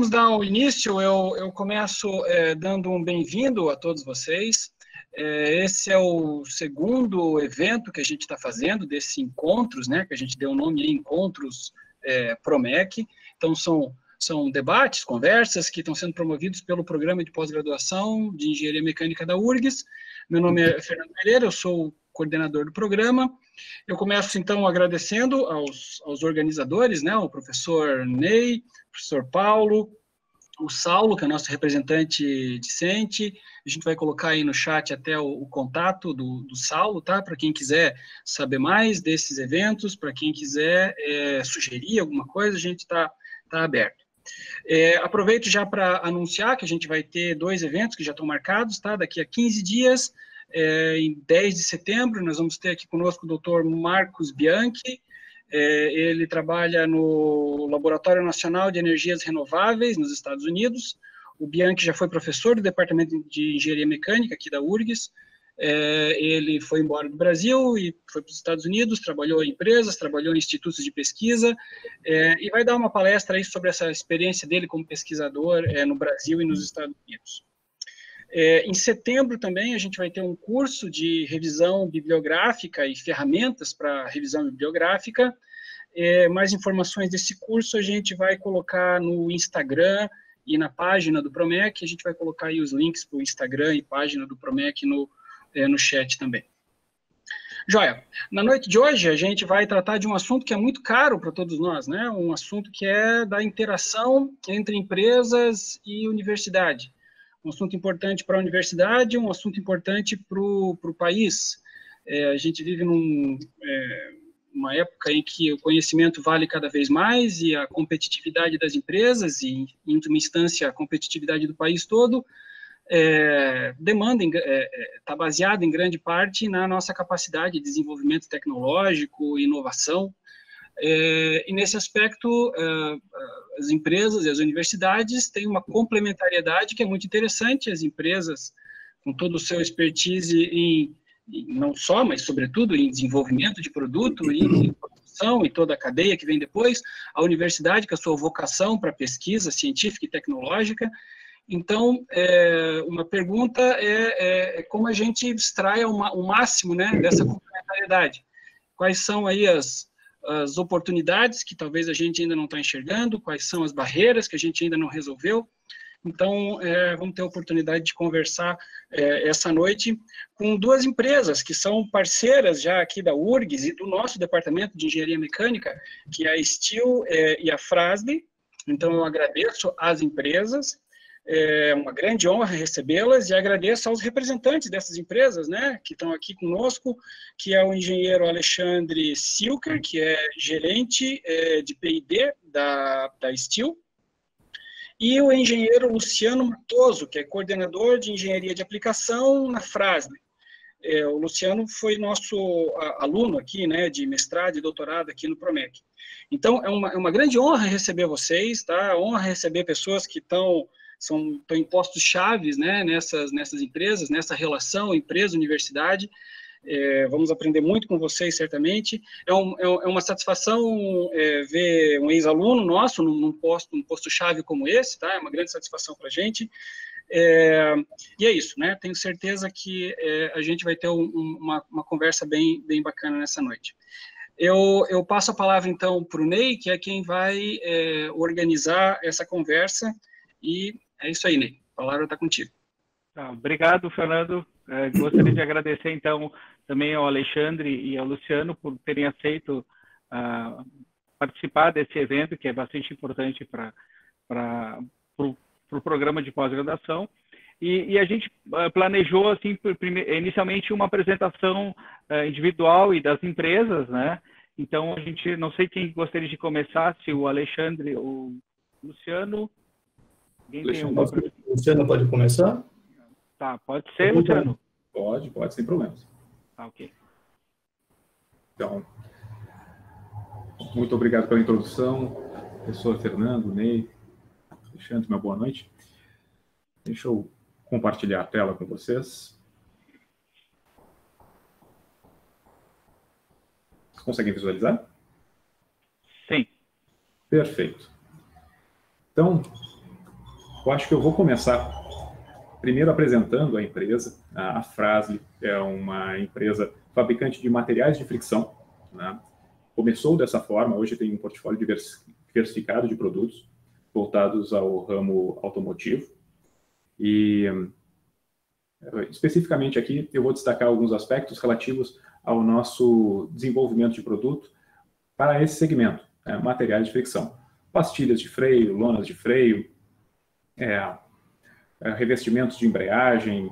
vamos dar o início. Eu começo dando um bem-vindo a todos vocês. Esse é o segundo evento que a gente está fazendo, desses encontros, né, que a gente deu o nome de Encontros Promec. Então, são debates, conversas que estão sendo promovidos pelo Programa de Pós-Graduação de Engenharia Mecânica da URGS. Meu nome é Fernando Pereira, eu sou o coordenador do programa. Eu começo, então, agradecendo aos organizadores, né, o professor Ney, o professor Paulo, o Saulo, que é nosso representante discente. A gente vai colocar aí no chat até o contato do Saulo, tá? Para quem quiser saber mais desses eventos, para quem quiser sugerir alguma coisa, a gente está aberto. Aproveito já para anunciar que a gente vai ter 2 eventos que já estão marcados, tá? Daqui a 15 dias, em 10 de setembro, nós vamos ter aqui conosco o Dr. Marcos Bianchi. Ele trabalha no Laboratório Nacional de Energias Renováveis, nos Estados Unidos. O Bianchi já foi professor do Departamento de Engenharia Mecânica aqui da URGS. Ele foi embora do Brasil e foi para os Estados Unidos, trabalhou em empresas, trabalhou em institutos de pesquisa, e vai dar uma palestra aí sobre essa experiência dele como pesquisador no Brasil e nos Estados Unidos. Em setembro também a gente vai ter um curso de revisão bibliográfica e ferramentas para revisão bibliográfica. Mais informações desse curso a gente vai colocar no Instagram e na página do Promec. A gente vai colocar aí os links para o Instagram e página do Promec no chat também. Joia, na noite de hoje a gente vai tratar de um assunto que é muito caro para todos nós, né? Um assunto que é da interação entre empresas e universidade. Um assunto importante para a universidade, um assunto importante para o país. A gente vive numa época em que o conhecimento vale cada vez mais e a competitividade das empresas e, em última instância, a competitividade do país todo está baseada em grande parte na nossa capacidade de desenvolvimento tecnológico e inovação. E nesse aspecto, as empresas e as universidades têm uma complementariedade que é muito interessante. As empresas, com todo o seu expertise não só, mas sobretudo em desenvolvimento de produto e em produção e toda a cadeia que vem depois, a universidade com a sua vocação para pesquisa científica e tecnológica. Então, uma pergunta é como a gente extrai o máximo, né, dessa complementariedade. Quais são aí as oportunidades que talvez a gente ainda não está enxergando, quais são as barreiras que a gente ainda não resolveu. Então, vamos ter a oportunidade de conversar essa noite com 2 empresas que são parceiras já aqui da URGS e do nosso Departamento de Engenharia Mecânica, que é a Steel e a Fras-le. Então, eu agradeço às empresas. É uma grande honra recebê-las e agradeço aos representantes dessas empresas, né, que estão aqui conosco, que é o engenheiro Alexandre Silker, que é gerente de P&D da Steel, e o engenheiro Luciano Matoso, que é coordenador de engenharia de aplicação na Fras-le. O Luciano foi nosso aluno aqui, né, de mestrado e doutorado aqui no Promec. Então, é uma grande honra receber vocês, tá? Honra receber pessoas que estão em postos chaves, né, nessas empresas, nessa relação empresa-universidade. Vamos aprender muito com vocês, certamente. É uma satisfação ver um ex-aluno nosso num posto-chave como esse, tá? É uma grande satisfação para a gente. E é isso, né? Tenho certeza que a gente vai ter uma conversa bem bacana nessa noite. Eu passo a palavra, então, para o Ney, que é quem vai organizar essa conversa, e é isso aí, Ney. A palavra está contigo. Obrigado, Fernando. Gostaria de agradecer, então, também ao Alexandre e ao Luciano por terem aceito participar desse evento, que é bastante importante para o programa de pós-graduação. E a gente planejou, assim, inicialmente, uma apresentação individual e das empresas, né? Então, a gente, não sei quem gostaria de começar, se o Alexandre ou o Luciano. Luciano pode começar? Tá, pode ser, Luciano? Pode, sem problemas. Ok. Então, muito obrigado pela introdução, professor Fernando, Ney, Alexandre, uma boa noite. Deixa eu compartilhar a tela com vocês. Vocês conseguem visualizar? Sim. Perfeito. Então, Eu acho que eu vou começar primeiro apresentando a empresa. A Fras-le é uma empresa fabricante de materiais de fricção, né? Começou dessa forma, hoje tem um portfólio diversificado de produtos voltados ao ramo automotivo. E, especificamente aqui, eu vou destacar alguns aspectos relativos ao nosso desenvolvimento de produto para esse segmento, materiais de fricção. Pastilhas de freio, lonas de freio, revestimentos de embreagem,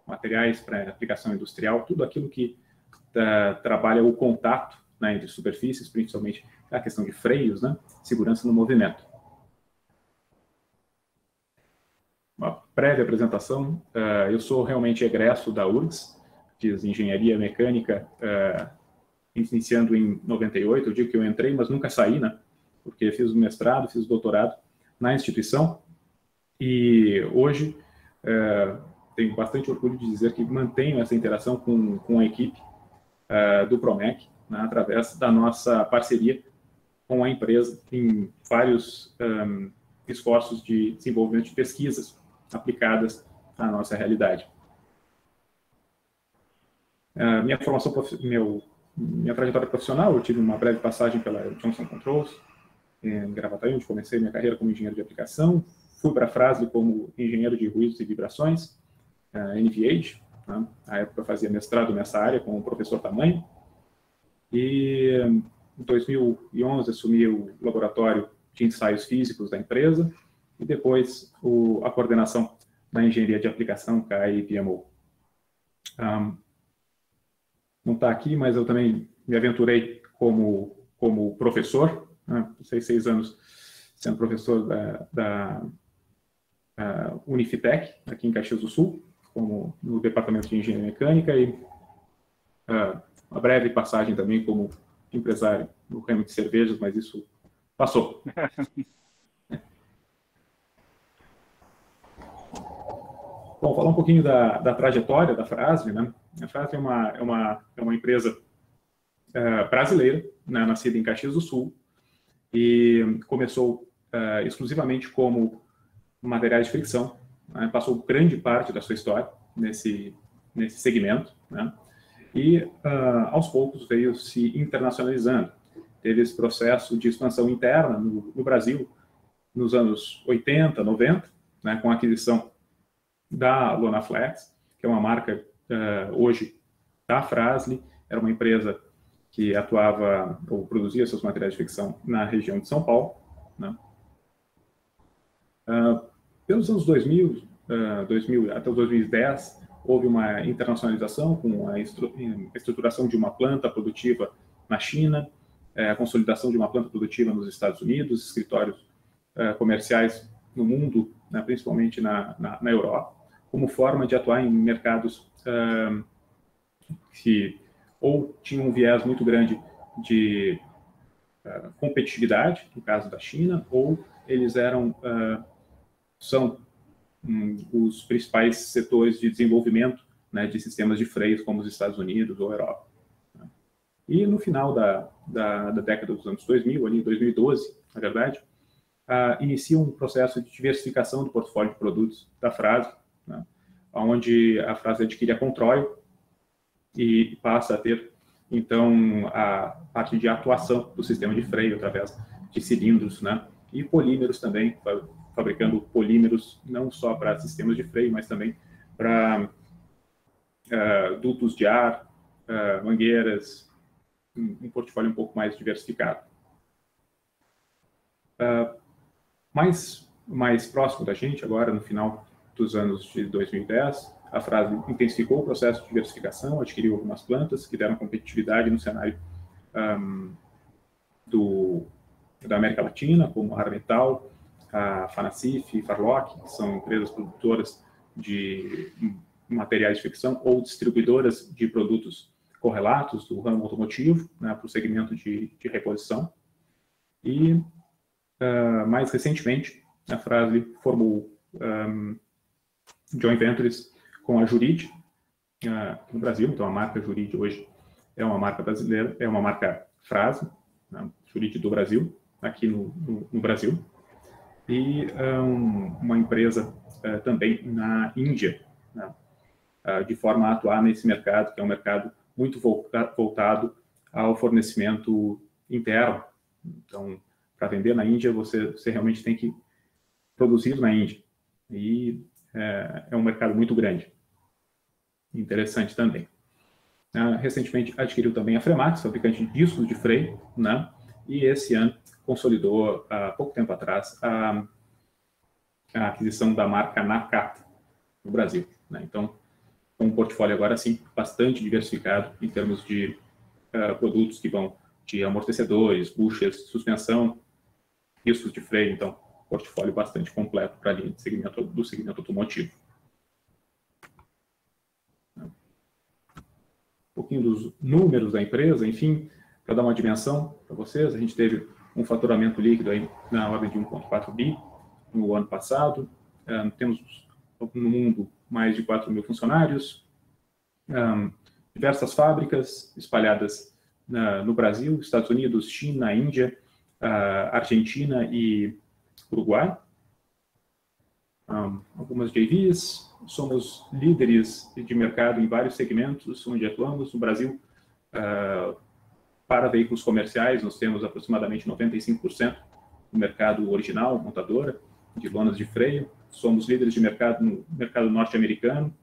materiais para aplicação industrial, tudo aquilo que trabalha o contato, né, entre superfícies, principalmente a questão de freios, né, segurança no movimento. Uma prévia apresentação, eu sou realmente egresso da URGS, fiz engenharia mecânica, iniciando em 98, eu digo que eu entrei, mas nunca saí, né, porque fiz o mestrado, fiz o doutorado na instituição, e hoje tenho bastante orgulho de dizer que mantenho essa interação com a equipe do Promec, né, através da nossa parceria com a empresa em vários esforços de desenvolvimento de pesquisas aplicadas à nossa realidade. Minha formação, minha trajetória profissional, eu tive uma breve passagem pela Johnson Controls, em Gravataí, onde comecei minha carreira como engenheiro de aplicação. Fui para a Fras-le como engenheiro de ruídos e vibrações, NVH. Né? Na época eu fazia mestrado nessa área com o professor Tamanho. E em 2011 assumi o laboratório de ensaios físicos da empresa e depois a coordenação da engenharia de aplicação, CAE e PMO. Não está aqui, mas eu também me aventurei como professor, né? Passei 6 anos sendo professor da Unifitec, aqui em Caxias do Sul, no departamento de engenharia mecânica, e uma breve passagem também como empresário no ramo de cervejas, mas isso passou. Bom, falar um pouquinho da trajetória da Fras-le, né? A Fras-le é uma empresa brasileira, né, nascida em Caxias do Sul, e começou exclusivamente como materiais de fricção, né? Passou grande parte da sua história nesse segmento, né? E aos poucos veio se internacionalizando. Teve esse processo de expansão interna no Brasil nos anos 80, 90, né, com a aquisição da Lonaflex, que é uma marca hoje da Fras-le. Era uma empresa que atuava ou produzia seus materiais de fricção na região de São Paulo, né? Pelos anos 2000 até os 2010, houve uma internacionalização com a estruturação de uma planta produtiva na China, a consolidação de uma planta produtiva nos Estados Unidos, escritórios comerciais no mundo, né, principalmente na Europa, como forma de atuar em mercados que ou tinham um viés muito grande de competitividade, no caso da China, ou eles são os principais setores de desenvolvimento, né, de sistemas de freios, como os Estados Unidos ou a Europa. E no final da década dos anos 2000, ali em 2012, na verdade, inicia um processo de diversificação do portfólio de produtos da Fras-le, né, onde a Fras-le adquire a Controil e passa a ter, então, a parte de atuação do sistema de freio através de cilindros, né, e polímeros também, fabricando polímeros não só para sistemas de freio, mas também para dutos de ar, mangueiras, um portfólio um pouco mais diversificado. Mais próximo da gente, agora no final dos anos de 2010, a Fras-le intensificou o processo de diversificação, adquiriu algumas plantas que deram competitividade no cenário da América Latina, como a Armetal, a Fanacif, Farloc, que são empresas produtoras de materiais de fricção ou distribuidoras de produtos correlatos do ramo automotivo, né, para o segmento de reposição. E, mais recentemente, a Fras-le formou joint ventures com a Jurid, no Brasil. Então, a marca Jurid hoje é uma marca brasileira, é uma marca Fras-le, né, Jurid do Brasil, aqui no Brasil. e uma empresa também na Índia, né, de forma a atuar nesse mercado, que é um mercado muito voltado ao fornecimento interno. Então, para vender na Índia, você realmente tem que produzir na Índia. E é um mercado muito grande. Interessante também. Recentemente adquiriu também a Fremax, fabricante de discos de freio, né? E esse ano consolidou, há pouco tempo atrás, a aquisição da marca Nakata no Brasil, né? Então, um portfólio agora sim bastante diversificado em termos de produtos que vão de amortecedores, buchas, suspensão, discos de freio. Então, portfólio bastante completo para a linha de segmento, do segmento automotivo. Um pouquinho dos números da empresa, enfim, para dar uma dimensão para vocês, a gente teve um faturamento líquido aí na ordem de 1,4 bi no ano passado. Temos no mundo mais de 4 mil funcionários, diversas fábricas espalhadas no Brasil, Estados Unidos, China, Índia, Argentina e Uruguai. Algumas JVs, somos líderes de mercado em vários segmentos onde atuamos. No Brasil, para veículos comerciais, nós temos aproximadamente 95% do mercado original, montadora, de lonas de freio. Somos líderes de mercado no mercado norte-americano,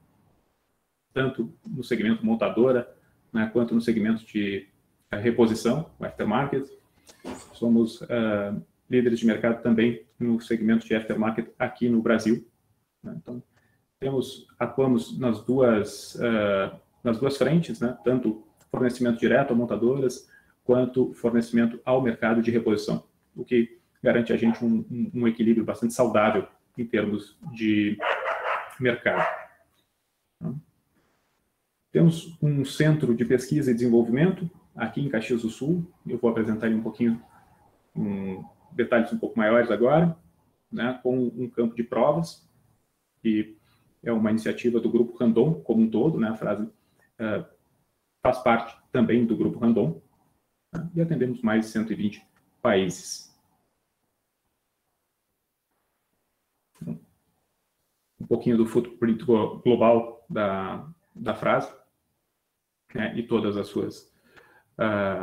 tanto no segmento montadora, né, quanto no segmento de reposição, o aftermarket. Somos líderes de mercado também no segmento de aftermarket aqui no Brasil, né? Então, atuamos nas duas frentes, né? Tanto fornecimento direto a montadoras, quanto fornecimento ao mercado de reposição, o que garante a gente um equilíbrio bastante saudável em termos de mercado. Temos um centro de pesquisa e desenvolvimento aqui em Caxias do Sul. Eu vou apresentar um pouquinho detalhes um pouco maiores agora, né, com um campo de provas, que é uma iniciativa do Grupo Randon como um todo, né, a frase faz parte também do Grupo Randon, né, e atendemos mais de 120 países. Um pouquinho do footprint global da frase, né, e todas as suas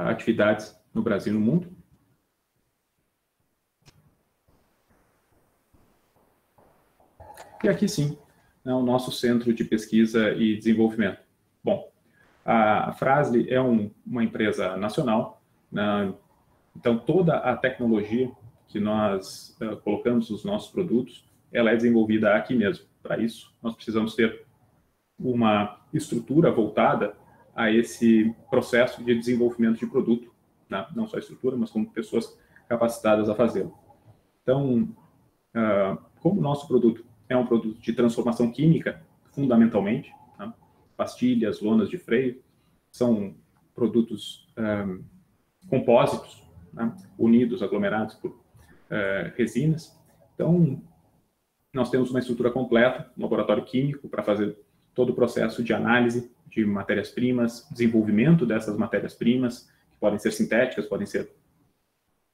atividades no Brasil e no mundo. E aqui sim, né, o nosso centro de pesquisa e desenvolvimento. Bom, a Fras-le é uma empresa nacional, né, então toda a tecnologia que nós colocamos nos nossos produtos, ela é desenvolvida aqui mesmo. Para isso, nós precisamos ter uma estrutura voltada a esse processo de desenvolvimento de produto, né? Não só a estrutura, mas como pessoas capacitadas a fazê-lo. Então, como o nosso produto é um produto de transformação química, fundamentalmente, tá? Pastilhas, lonas de freio, são produtos compósitos, né? Unidos, aglomerados por resinas. Então, nós temos uma estrutura completa, um laboratório químico para fazer todo o processo de análise de matérias-primas, desenvolvimento dessas matérias-primas, que podem ser sintéticas, podem ser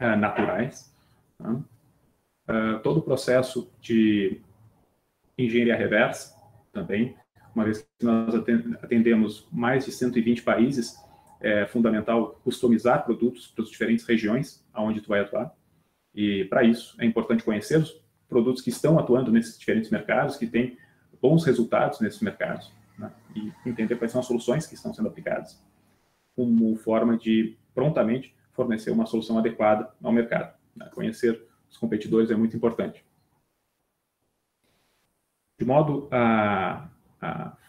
naturais. Tá? Todo o processo de engenharia reversa também, uma vez que nós atendemos mais de 120 países, é fundamental customizar produtos para as diferentes regiões onde tu vai atuar. E, para isso, é importante conhecer os produtos que estão atuando nesses diferentes mercados, que têm bons resultados nesses mercados, né? E entender quais são as soluções que estão sendo aplicadas, como forma de prontamente fornecer uma solução adequada ao mercado, né? Conhecer os competidores é muito importante. De modo a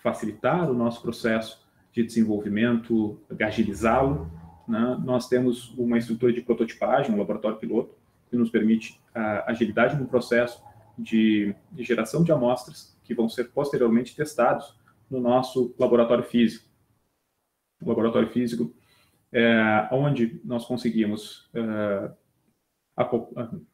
facilitar o nosso processo de desenvolvimento, agilizá-lo, né? Nós temos uma estrutura de prototipagem, um laboratório piloto, que nos permite a agilidade no processo de geração de amostras que vão ser posteriormente testados no nosso laboratório físico. O laboratório físico é onde nós conseguimos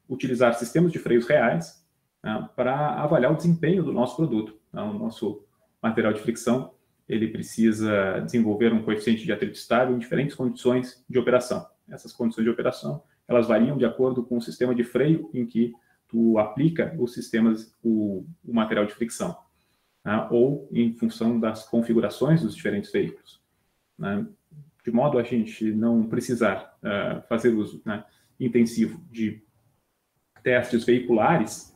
utilizar sistemas de freios reais, né, para avaliar o desempenho do nosso produto. O nosso material de fricção, ele precisa desenvolver um coeficiente de atrito estável em diferentes condições de operação. Essas condições de operação, elas variam de acordo com o sistema de freio em que tu aplica os sistemas, o material de fricção, né? Ou em função das configurações dos diferentes veículos, né? De modo a gente não precisar fazer uso, né, intensivo de testes veiculares,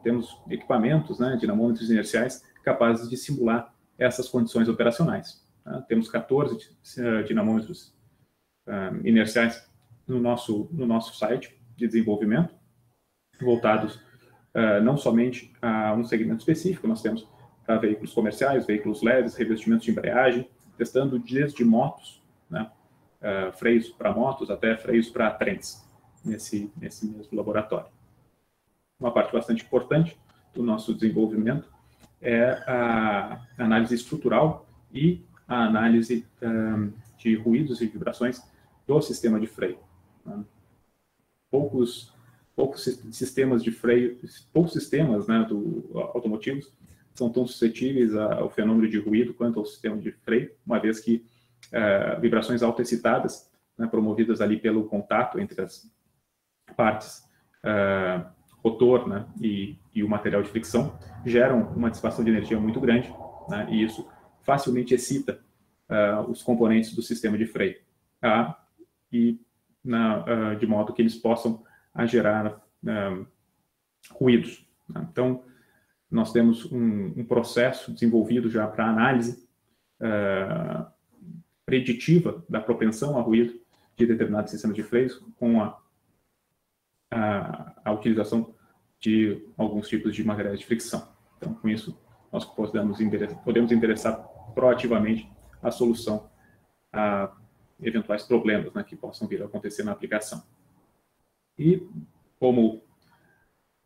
temos equipamentos, né, dinamômetros inerciais capazes de simular essas condições operacionais. Temos 14 dinamômetros inerciais no nosso site de desenvolvimento, voltados não somente a um segmento específico. Nós temos para veículos comerciais, veículos leves, revestimentos de embreagem, testando desde motos, né, freios para motos até freios para trens, nesse mesmo laboratório. Uma parte bastante importante do nosso desenvolvimento é a análise estrutural e a análise de ruídos e vibrações do sistema de freio. Poucos sistemas de freio, poucos sistemas, né, automotivos são tão suscetíveis ao fenômeno de ruído quanto ao sistema de freio, uma vez que vibrações autoexcitadas, né, promovidas ali pelo contato entre as partes rotor, né, e o material de fricção, geram uma dissipação de energia muito grande, né, e isso facilmente excita os componentes do sistema de freio, de modo que eles possam gerar ruídos, né? Então, nós temos um processo desenvolvido já para análise preditiva da propensão a ruído de determinados sistemas de freios, com a utilização de alguns tipos de materiais de fricção. Então, com isso, nós podemos endereçar proativamente a solução a eventuais problemas, né, que possam vir a acontecer na aplicação. E, como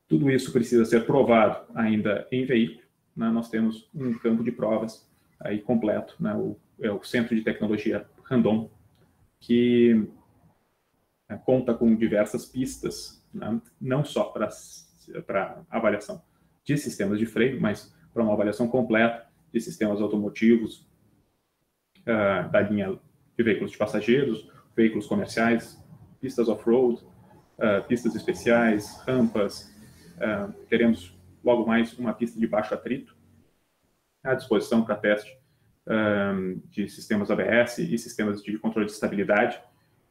tudo isso precisa ser provado ainda em veículo, né, nós temos um campo de provas aí completo, né, o Centro de Tecnologia Randon, que conta com diversas pistas, né, não só para avaliação de sistemas de freio, mas para uma avaliação completa de sistemas automotivos, da linha de veículos de passageiros, veículos comerciais, pistas off-road, pistas especiais, rampas. Teremos logo mais uma pista de baixo atrito à disposição para teste de sistemas ABS e sistemas de controle de estabilidade,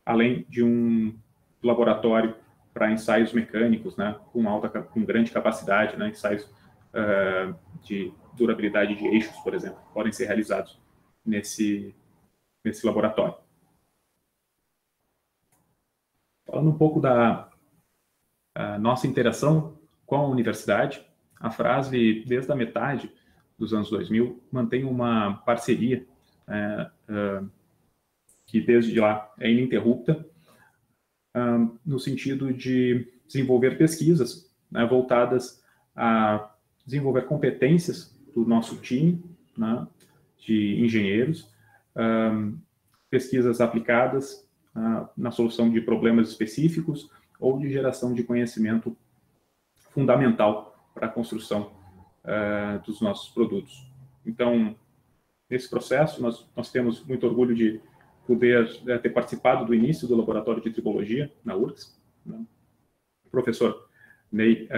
além de um laboratório para ensaios mecânicos, né, com grande capacidade, né, ensaios de durabilidade de eixos, por exemplo, podem ser realizados nesse laboratório. Falando um pouco da nossa interação com a universidade, a Frasve, desde a metade dos anos 2000, mantém uma parceria que desde lá é ininterrupta, no sentido de desenvolver pesquisas, né, voltadas a desenvolver competências do nosso time, né, de engenheiros, pesquisas aplicadas na solução de problemas específicos ou de geração de conhecimento fundamental para a construção dos nossos produtos. Então, nesse processo, nós temos muito orgulho de poder ter participado do início do laboratório de tribologia na URGS, né? O professor Ney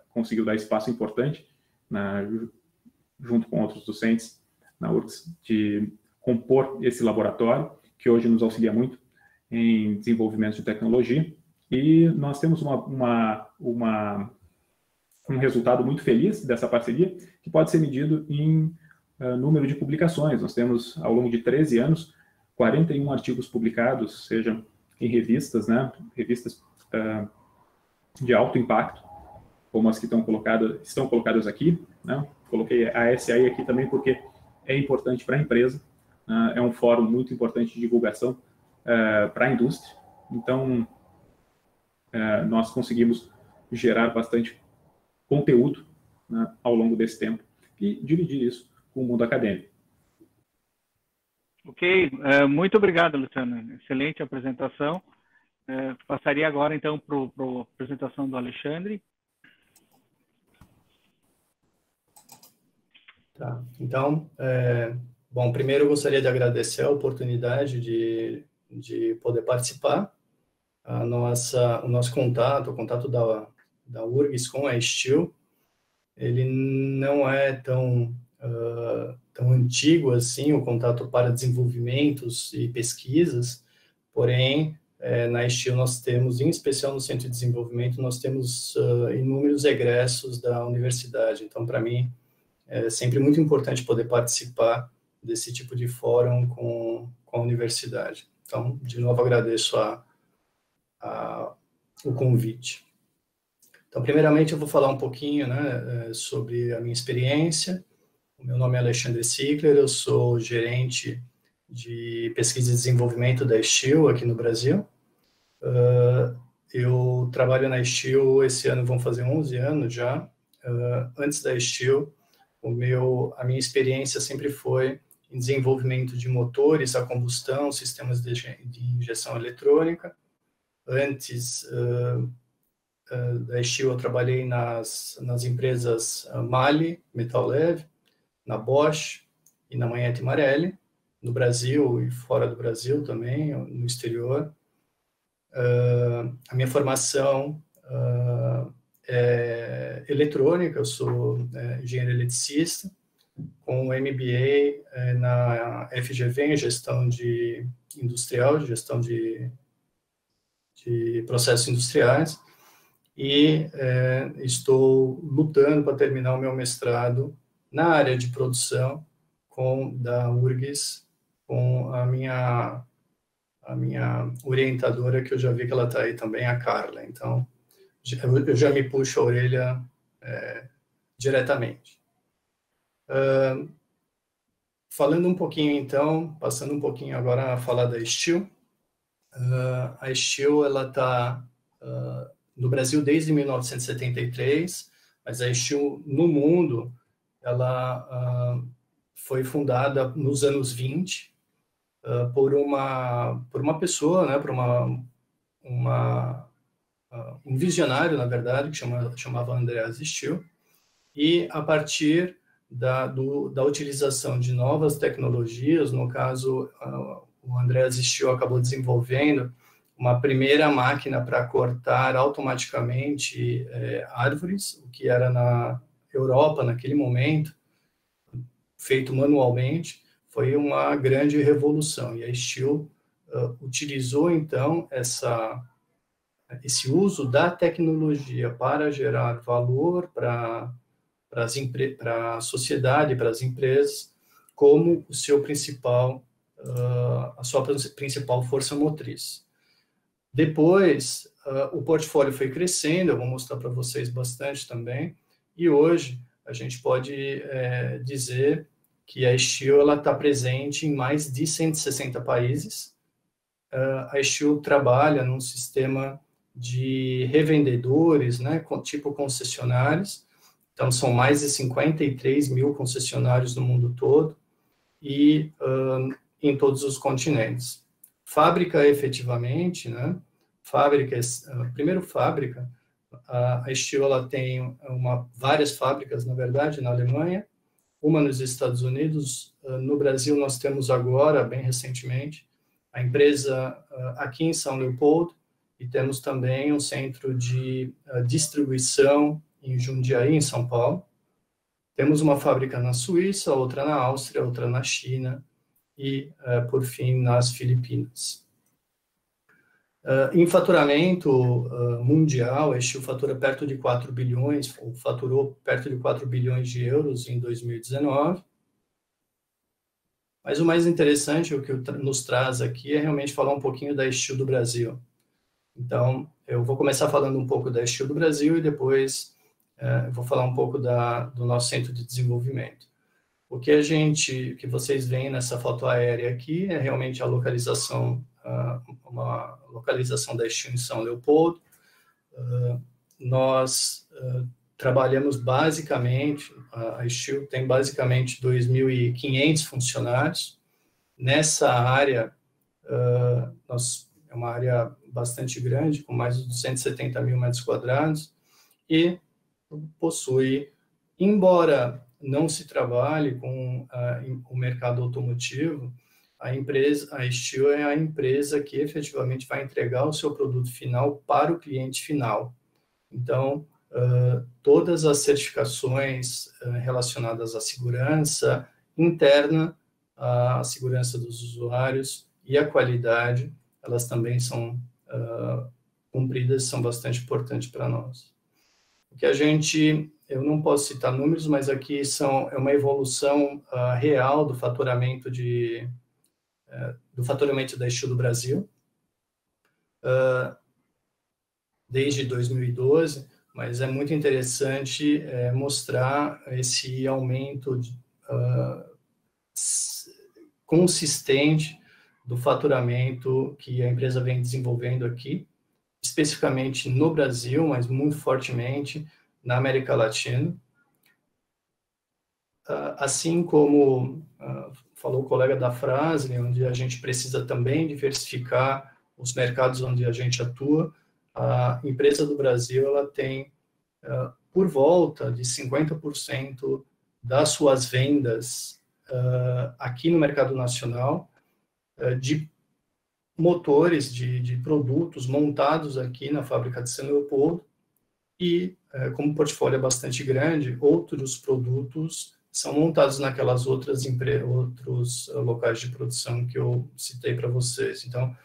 conseguiu dar espaço importante, junto com outros docentes na URGS, de compor esse laboratório, que hoje nos auxilia muito em desenvolvimento de tecnologia, e nós temos um resultado muito feliz dessa parceria, que pode ser medido em número de publicações. Nós temos, ao longo de 13 anos, 41 artigos publicados, sejam em revistas, né, revistas de alto impacto, como as que estão colocadas aqui, né? Coloquei a SAI aqui também porque é importante para a empresa, é um fórum muito importante de divulgação para a indústria. Então, nós conseguimos gerar bastante conteúdo, né, ao longo desse tempo e dividir isso com o mundo acadêmico. Ok, muito obrigado, Luciano. Excelente apresentação. Passaria agora, então, para a apresentação do Alexandre. Tá, então, bom, primeiro eu gostaria de agradecer a oportunidade de poder participar o nosso contato, o contato da URGS com a Steel, ele não é tão antigo assim, o contato para desenvolvimentos e pesquisas, porém, na Steel nós temos, em especial no Centro de Desenvolvimento, nós temos inúmeros egressos da universidade. Então, para mim, é sempre muito importante poder participar desse tipo de fórum com a universidade. Então, de novo, agradeço o convite. Então, primeiramente, eu vou falar um pouquinho, né, sobre a minha experiência. O meu nome é Alexandre Sickler, eu sou gerente de pesquisa e desenvolvimento da Steel aqui no Brasil. Eu trabalho na Steel, esse ano vão fazer 11 anos já. Antes da Steel, a minha experiência sempre foi em desenvolvimento de motores a combustão, sistemas de injeção eletrônica. Antes da Steel, eu trabalhei nas empresas MAHLE, Metal Leve, na Bosch e na Magneti Marelli, no Brasil e fora do Brasil também, no exterior. A minha formação é eletrônica, eu sou engenheiro eletricista, com MBA na FGV, em gestão industrial, gestão de processos industriais, e estou lutando para terminar o meu mestrado na área de produção da URGS, com a minha orientadora, que eu já vi que ela está aí também, a Carla. Então, eu já me puxo a orelha diretamente. Falando um pouquinho, então, passando um pouquinho agora a falar da Steel. A Steel, ela está no Brasil desde 1973, mas a Steel no mundo, ela foi fundada nos anos 20 por uma pessoa, né, por um visionário, na verdade, que chamava Andreas Steel, e a partir da utilização de novas tecnologias, no caso, o Andreas Steel acabou desenvolvendo uma primeira máquina para cortar automaticamente árvores, o que era na Europa naquele momento, feito manualmente, foi uma grande revolução. E a Steel utilizou, então, esse uso da tecnologia para gerar valor para a sociedade, para as empresas, como a sua principal força motriz. Depois, o portfólio foi crescendo, eu vou mostrar para vocês bastante também, e hoje a gente pode dizer que a Steel está presente em mais de 160 países. A Steel trabalha num sistema de revendedores, né, tipo concessionários. Então, são mais de 53 mil concessionários no mundo todo e em todos os continentes. Fábrica, efetivamente, né? Primeiro fábrica, a Steel ela tem várias fábricas, na verdade, na Alemanha, uma nos Estados Unidos. No Brasil, nós temos agora, bem recentemente, a empresa aqui em São Leopoldo, e temos também um centro de distribuição em Jundiaí, em São Paulo. Temos uma fábrica na Suíça, outra na Áustria, outra na China e, por fim, nas Filipinas. Em faturamento mundial, a Steel faturou perto de 4 bilhões de euros em 2019. Mas o mais interessante, o que nos traz aqui, é realmente falar um pouquinho da Steel do Brasil. Então, eu vou começar falando um pouco da Steel do Brasil e depois eu vou falar um pouco do nosso centro de desenvolvimento. O que vocês veem nessa foto aérea aqui é realmente a localização, uma localização da Steel em São Leopoldo. Nós trabalhamos basicamente, a Steel tem basicamente 2.500 funcionários. Nessa área, é uma área bastante grande, com mais de 270 mil metros quadrados, e possui, embora não se trabalhe com o mercado automotivo, a Steel é a empresa que efetivamente vai entregar o seu produto final para o cliente final. Então, todas as certificações relacionadas à segurança interna, à segurança dos usuários e à qualidade, elas também são cumpridas, são bastante importantes para nós. O que eu não posso citar números, mas aqui é uma evolução real do faturamento da Steel do Brasil, desde 2012, mas é muito interessante mostrar esse aumento consistente do faturamento que a empresa vem desenvolvendo aqui, especificamente no Brasil, mas muito fortemente na América Latina. Assim como falou o colega da Fras-le, onde a gente precisa também diversificar os mercados onde a gente atua, a empresa do Brasil ela tem por volta de 50% das suas vendas aqui no mercado nacional de motores, de produtos montados aqui na fábrica de São Leopoldo e, como o portfólio é bastante grande, outros produtos são montados naquelas outros locais de produção que eu citei para vocês. Então,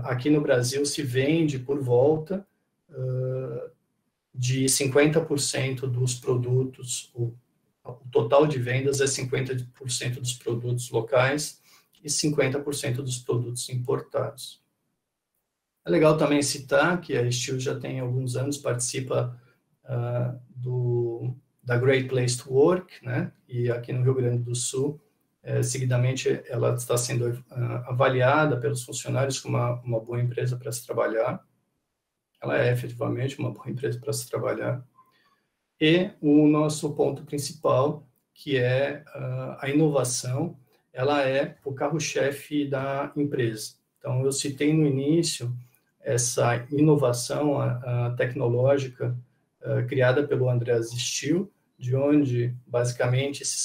aqui no Brasil se vende por volta de 50% dos produtos, o total de vendas é 50% dos produtos locais e 50% dos produtos importados. É legal também citar que a Steel já tem alguns anos, participa da Great Place to Work, né? E aqui no Rio Grande do Sul, seguidamente, ela está sendo avaliada pelos funcionários como uma boa empresa para se trabalhar. Ela é efetivamente uma boa empresa para se trabalhar. E o nosso ponto principal, que é a inovação, ela é o carro-chefe da empresa. Então, eu citei no início essa inovação tecnológica criada pelo Andreas Steel, de onde, basicamente, se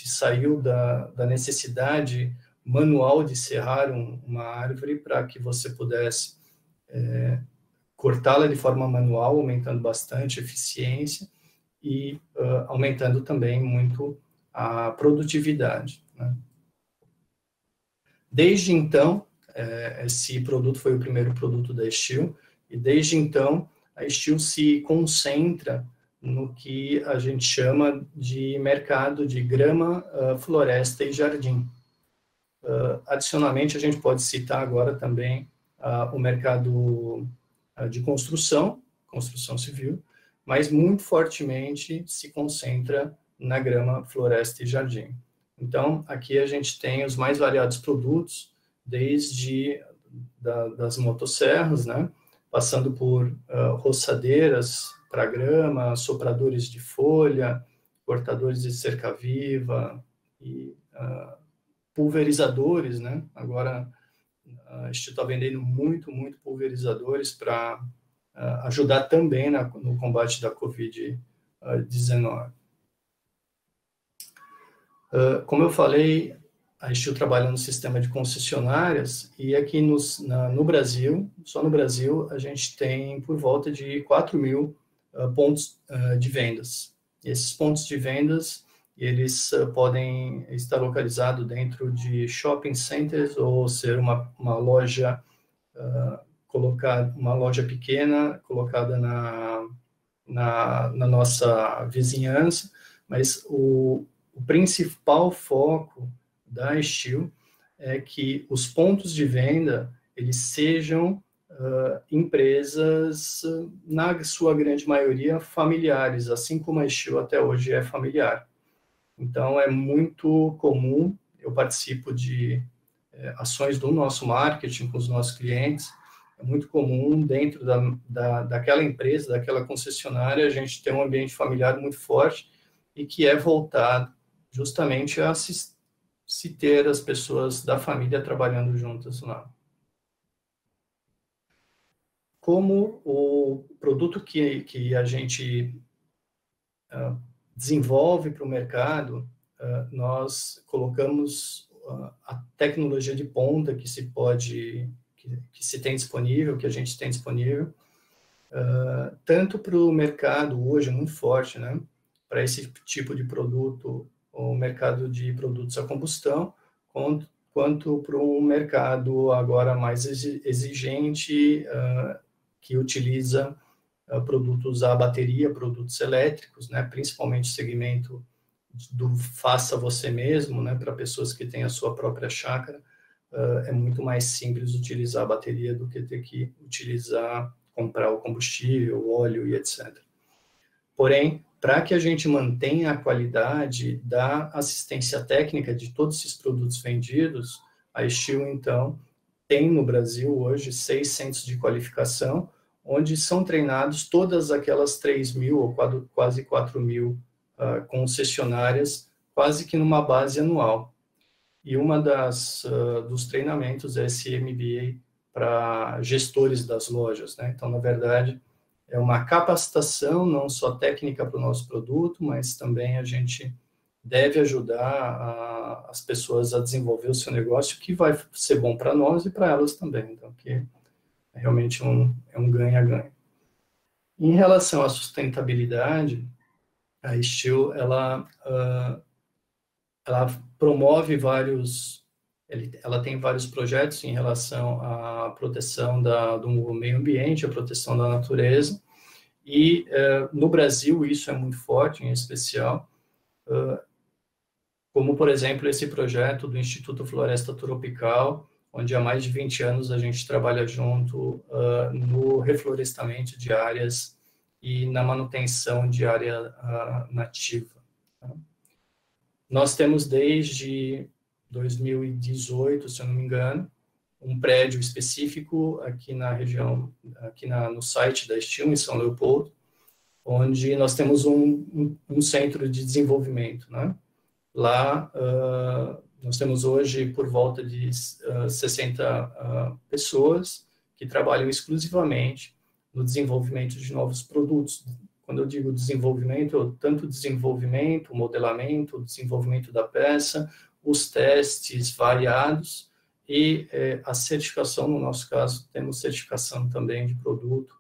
saiu da necessidade manual de serrar uma árvore para que você pudesse cortá-la de forma manual, aumentando bastante a eficiência e aumentando também muito a produtividade, né? Desde então, esse produto foi o primeiro produto da Steel, e desde então a Steel se concentra no que a gente chama de mercado de grama, floresta e jardim. Adicionalmente, a gente pode citar agora também o mercado de construção civil, mas muito fortemente se concentra na grama, floresta e jardim. Então, aqui a gente tem os mais variados produtos, desde das motosserras, né, passando por roçadeiras para grama, sopradores de folha, cortadores de cerca-viva e pulverizadores, né? Agora, a gente está vendendo muito pulverizadores para ajudar também no combate da Covid-19. Como eu falei, a Steel trabalha no sistema de concessionárias e aqui no Brasil, só no Brasil, a gente tem por volta de 4.000 pontos de vendas. E esses pontos de vendas, eles podem estar localizados dentro de shopping centers ou ser uma loja uma loja pequena colocada na nossa vizinhança, mas o principal foco da Steel é que os pontos de venda eles sejam empresas, na sua grande maioria, familiares, assim como a Steel até hoje é familiar. Então, é muito comum, eu participo de ações do nosso marketing com os nossos clientes, é muito comum dentro daquela empresa, daquela concessionária, a gente ter um ambiente familiar muito forte e que é voltado justamente a se ter as pessoas da família trabalhando juntas lá. Como o produto que a gente desenvolve para o mercado, nós colocamos a tecnologia de ponta que se pode, que se tem disponível, que a gente tem disponível, tanto para o mercado hoje muito forte, né, para esse tipo de produto, o mercado de produtos a combustão, quanto para um mercado agora mais exigente, que utiliza produtos a bateria, produtos elétricos, né, principalmente o segmento do faça você mesmo, né, para pessoas que têm a sua própria chácara, é muito mais simples utilizar a bateria do que ter que comprar o combustível, o óleo e etc. Porém, para que a gente mantenha a qualidade da assistência técnica de todos esses produtos vendidos, a Steel, então, tem no Brasil hoje 6 centros de qualificação, onde são treinados todas aquelas 3.000 ou quase 4.000 concessionárias, quase que numa base anual. E uma dos treinamentos é esse MBA para gestores das lojas, né? Então, na verdade, é uma capacitação não só técnica para o nosso produto, mas também a gente deve ajudar as pessoas a desenvolver o seu negócio, que vai ser bom para nós e para elas também. Então, que é realmente um ganha-ganha. Em relação à sustentabilidade, a Steel, ela promove ela tem vários projetos em relação à proteção do meio ambiente, a proteção da natureza, e no Brasil isso é muito forte, em especial, como, por exemplo, esse projeto do Instituto Floresta Tropical, onde há mais de 20 anos a gente trabalha junto no reflorestamento de áreas e na manutenção de área nativa. Tá? Nós temos desde 2018, se eu não me engano, um prédio específico aqui na região, no site da Steel, em São Leopoldo, onde nós temos um centro de desenvolvimento, né? Lá, nós temos hoje por volta de 60 pessoas que trabalham exclusivamente no desenvolvimento de novos produtos. Quando eu digo desenvolvimento, tanto desenvolvimento, modelamento, desenvolvimento da peça, os testes variados e a certificação, no nosso caso, temos certificação também de produto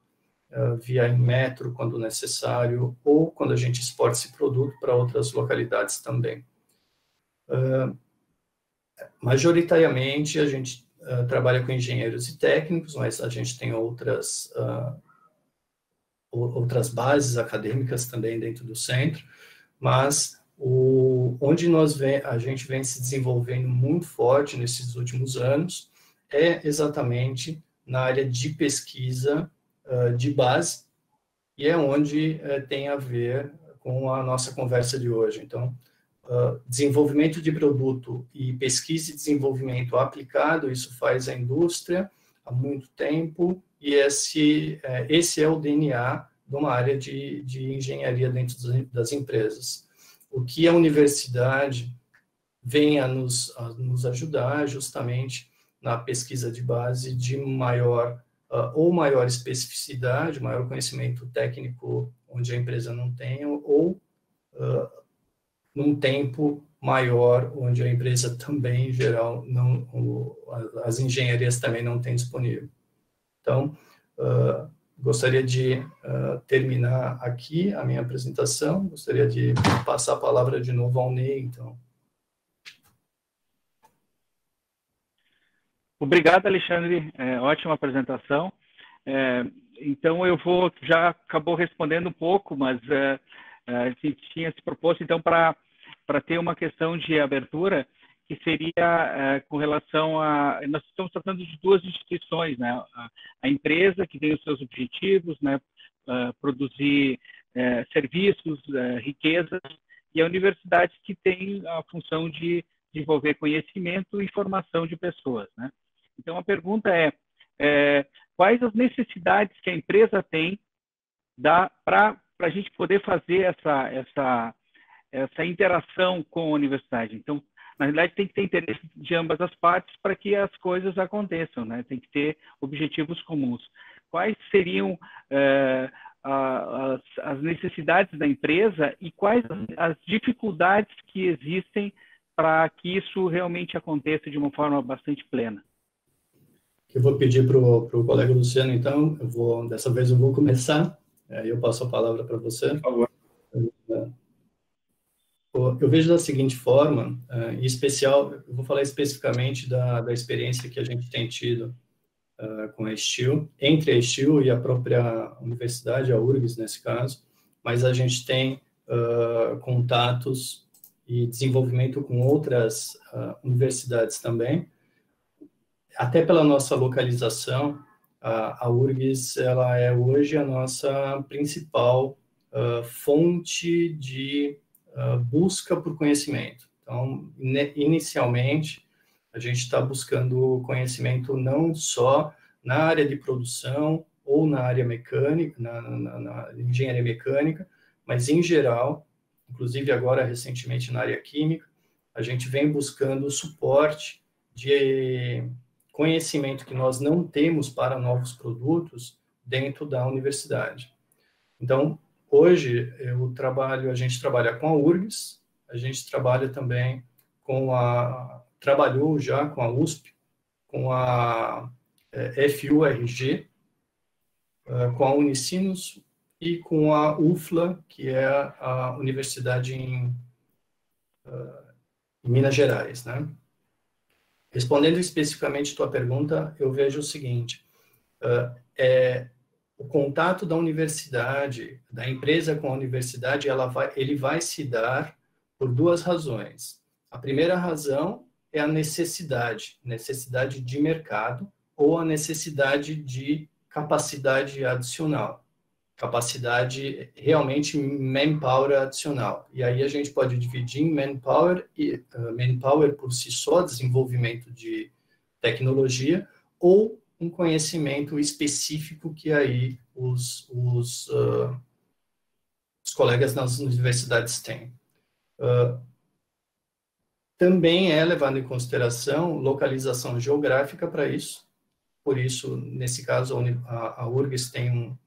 via Inmetro, quando necessário, ou quando a gente exporta esse produto para outras localidades também. Majoritariamente, a gente trabalha com engenheiros e técnicos, mas a gente tem outras bases acadêmicas também dentro do centro, mas onde a gente vem se desenvolvendo muito forte nesses últimos anos é exatamente na área de pesquisa de base, e é onde tem a ver com a nossa conversa de hoje. Então, desenvolvimento de produto e pesquisa e desenvolvimento aplicado, isso faz a indústria há muito tempo, e esse é o DNA de uma área de engenharia dentro das empresas. O que a universidade vem a nos ajudar justamente na pesquisa de base de maior especificidade, maior conhecimento técnico onde a empresa não tem, ou num tempo maior, onde a empresa também, em geral, as engenharias também não têm disponível. Então, gostaria de terminar aqui a minha apresentação, gostaria de passar a palavra de novo ao Ney, então. Obrigado, Alexandre, ótima apresentação. Então, já acabou respondendo um pouco, mas a gente tinha se proposto, então, para ter uma questão de abertura, que seria com relação a... Nós estamos tratando de duas instituições, né? A empresa, que tem os seus objetivos, né? Produzir serviços, riquezas, e a universidade, que tem a função de desenvolver conhecimento e formação de pessoas, né? Então, a pergunta quais as necessidades que a empresa tem para a gente poder fazer essa interação com a universidade? Então, na realidade, tem que ter interesse de ambas as partes para que as coisas aconteçam, né? Tem que ter objetivos comuns. Quais seriam as necessidades da empresa e quais as dificuldades que existem para que isso realmente aconteça de uma forma bastante plena? Eu vou pedir para o colega Luciano, então, dessa vez eu vou começar, aí eu passo a palavra para você. Por favor. Eu vejo da seguinte forma, em especial, eu vou falar especificamente da experiência que a gente tem tido com a Estil, entre a Estil e a própria universidade, a URGS nesse caso, mas a gente tem contatos e desenvolvimento com outras universidades também. Até pela nossa localização, a URGS ela é hoje a nossa principal fonte de busca por conhecimento. Então, inicialmente, a gente está buscando conhecimento não só na área de produção ou na área mecânica, na engenharia mecânica, mas em geral, inclusive agora recentemente na área química, a gente vem buscando suporte de conhecimento que nós não temos para novos produtos dentro da universidade. Então, hoje, a gente trabalha com a URGS, a gente trabalha também trabalhou já com a USP, com a FURG, com a Unicinos e com a UFLA, que é a universidade em Minas Gerais, né? Respondendo especificamente a tua pergunta, eu vejo o seguinte, o contato da universidade, da empresa com a universidade, ele vai se dar por duas razões. A primeira razão é a necessidade de mercado ou a necessidade de capacidade adicional, capacidade realmente manpower adicional. E aí a gente pode dividir em manpower por si só, desenvolvimento de tecnologia, ou um conhecimento específico que aí os colegas nas universidades têm. Também é levado em consideração localização geográfica para isso. Por isso, nesse caso, a URGS tem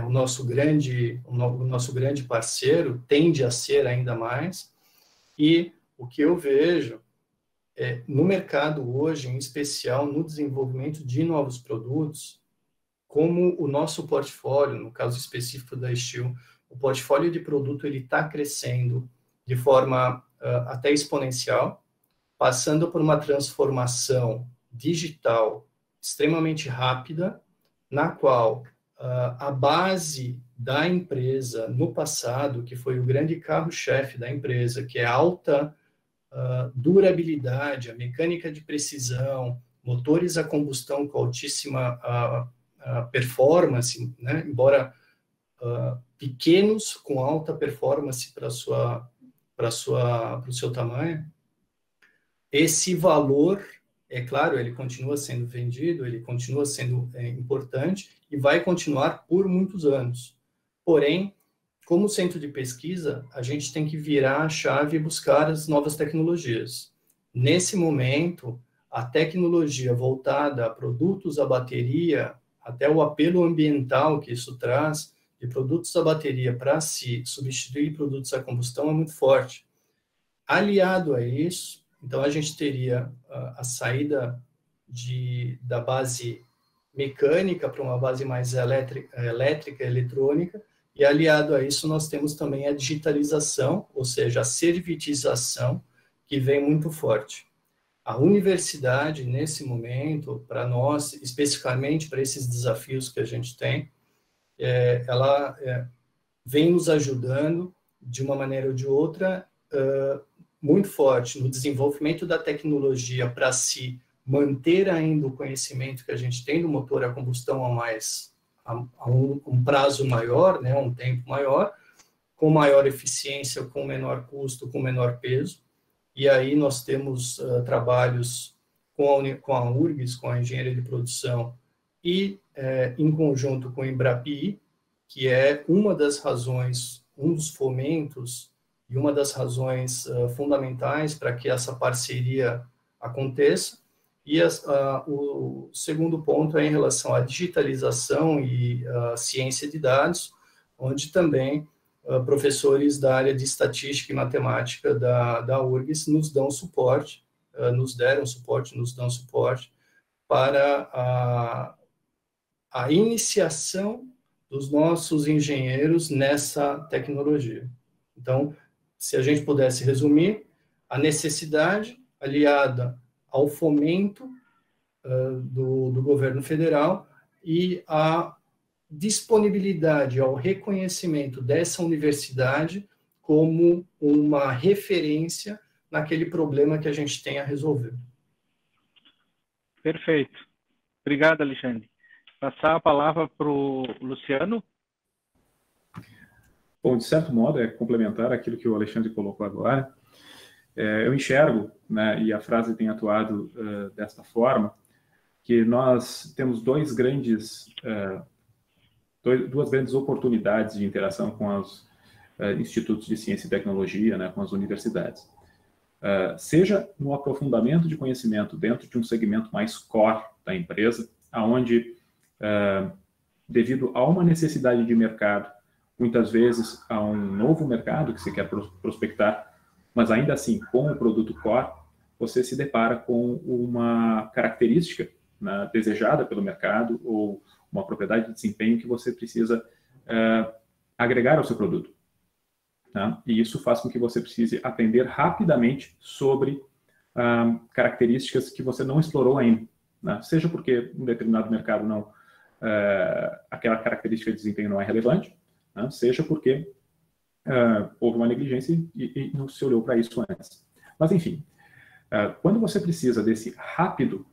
o nosso grande parceiro, tende a ser ainda mais. E o que eu vejo no mercado hoje, em especial no desenvolvimento de novos produtos, como o nosso portfólio, no caso específico da Estil, o portfólio de produto ele está crescendo de forma até exponencial, passando por uma transformação digital extremamente rápida, na qual a base da empresa no passado, que foi o grande carro-chefe da empresa, que é a alta durabilidade, a mecânica de precisão, motores a combustão com altíssima performance, né? Embora pequenos, com alta performance para o seu tamanho, esse valor, é claro, ele continua sendo vendido, ele continua sendo importante e vai continuar por muitos anos. Porém, como centro de pesquisa, a gente tem que virar a chave e buscar as novas tecnologias. Nesse momento, a tecnologia voltada a produtos à bateria, até o apelo ambiental que isso traz, de produtos à bateria para se substituir produtos a combustão é muito forte. Aliado a isso, então a gente teria a saída da base mecânica para uma base mais elétrica, eletrônica, e aliado a isso nós temos também a digitalização, ou seja, a servitização, que vem muito forte. A universidade, nesse momento, para nós, especificamente para esses desafios que a gente tem, ela vem nos ajudando, de uma maneira ou de outra, muito forte no desenvolvimento da tecnologia para se manter ainda o conhecimento que a gente tem do motor a combustão a um prazo maior, né, um tempo maior, com maior eficiência, com menor custo, com menor peso. E aí nós temos trabalhos com a URGS, com a engenharia de produção, e em conjunto com o Embrapi, que é uma das razões, um dos fomentos e uma das razões fundamentais para que essa parceria aconteça. E o segundo ponto é em relação à digitalização e à ciência de dados, onde também professores da área de estatística e matemática da URGS nos dão suporte, nos deram suporte, nos dão suporte para a iniciação dos nossos engenheiros nessa tecnologia. Então, se a gente pudesse resumir, a necessidade aliada ao fomento do governo federal e a disponibilidade ao reconhecimento dessa universidade como uma referência naquele problema que a gente tem a resolver. Perfeito. Obrigado, Alexandre. Passar a palavra para o Luciano. Bom, de certo modo, é complementar aquilo que o Alexandre colocou agora. Eu enxergo, né, e a frase tem atuado desta forma, que nós temos duas grandes oportunidades de interação com os institutos de ciência e tecnologia, né, com as universidades. Seja no aprofundamento de conhecimento dentro de um segmento mais core da empresa, onde, devido a uma necessidade de mercado, muitas vezes a um novo mercado que você quer prospectar, mas ainda assim, com o produto core, você se depara com uma característica, né, desejada pelo mercado ou uma propriedade de desempenho que você precisa agregar ao seu produto. Tá? E isso faz com que você precise aprender rapidamente sobre características que você não explorou ainda. Né? Seja porque um determinado mercado não, aquela característica de desempenho não é relevante, né? Seja porque houve uma negligência e não se olhou para isso antes. Mas, enfim, quando você precisa desse rápido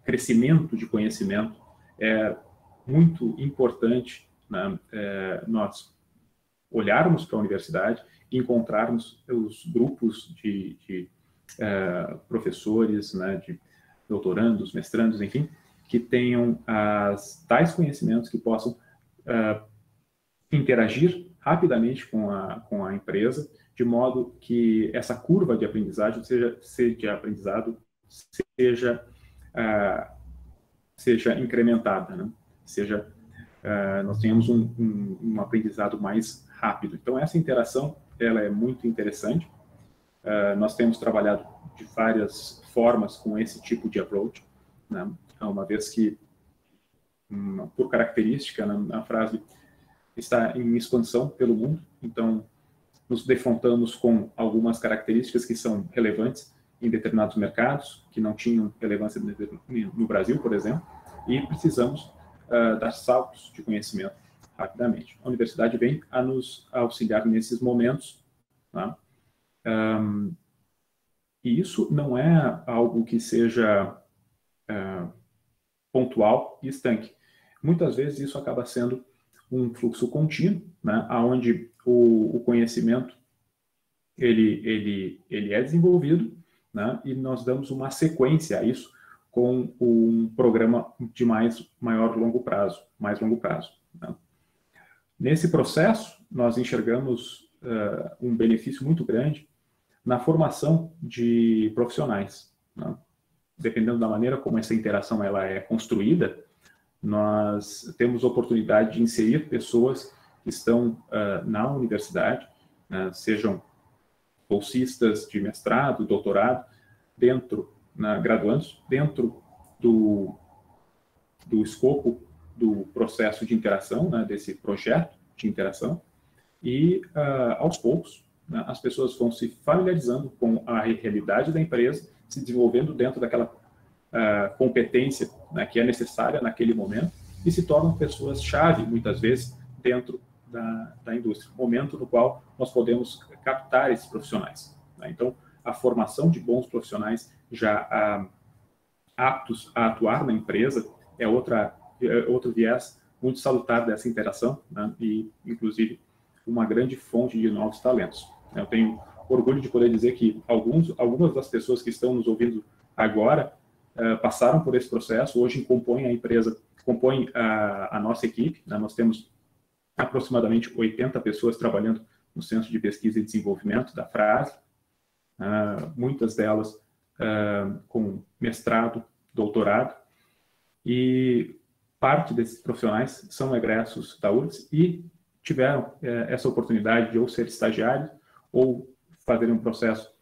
crescimento de conhecimento, é muito importante, né, nós olharmos para a universidade e encontrarmos os grupos de professores, né, de doutorandos, mestrandos, enfim, que tenham tais conhecimentos que possam interagir rapidamente com a empresa, de modo que essa curva de aprendizagem seja incrementada, né? Nós tenhamos um aprendizado mais rápido. Então, essa interação ela é muito interessante. Nós temos trabalhado de várias formas com esse tipo de approach, né? Uma vez que, por característica, a frase está em expansão pelo mundo, então nos defrontamos com algumas características que são relevantes em determinados mercados, que não tinham relevância no Brasil, por exemplo, e precisamos dar saltos de conhecimento rapidamente. A universidade vem a nos auxiliar nesses momentos, tá? E isso não é algo que seja pontual e estanque. Muitas vezes isso acaba sendo um fluxo contínuo, né, onde o conhecimento ele é desenvolvido, né, e nós damos uma sequência a isso com um programa de mais longo prazo. Né. Nesse processo, nós enxergamos um benefício muito grande na formação de profissionais. Né. Dependendo da maneira como essa interação ela é construída, nós temos oportunidade de inserir pessoas que estão na universidade, sejam bolsistas de mestrado, doutorado, graduandos, dentro do escopo do processo de interação, né, desse projeto de interação, e aos poucos, né, as pessoas vão se familiarizando com a realidade da empresa, se desenvolvendo dentro daquela competência, né, que é necessária naquele momento, e se tornam pessoas-chave, muitas vezes, dentro da indústria. Momento no qual nós podemos captar esses profissionais. Né? Então, a formação de bons profissionais já aptos a atuar na empresa é outro viés muito salutar dessa interação, né? E, inclusive, uma grande fonte de novos talentos. Eu tenho orgulho de poder dizer que algumas das pessoas que estão nos ouvindo agora passaram por esse processo, hoje compõem a empresa, compõem a nossa equipe, né? Nós temos aproximadamente 80 pessoas trabalhando no Centro de Pesquisa e Desenvolvimento da Frase, muitas delas com mestrado, doutorado, e parte desses profissionais são egressos da URGS e tiveram essa oportunidade de ou ser estagiários ou fazerem um processo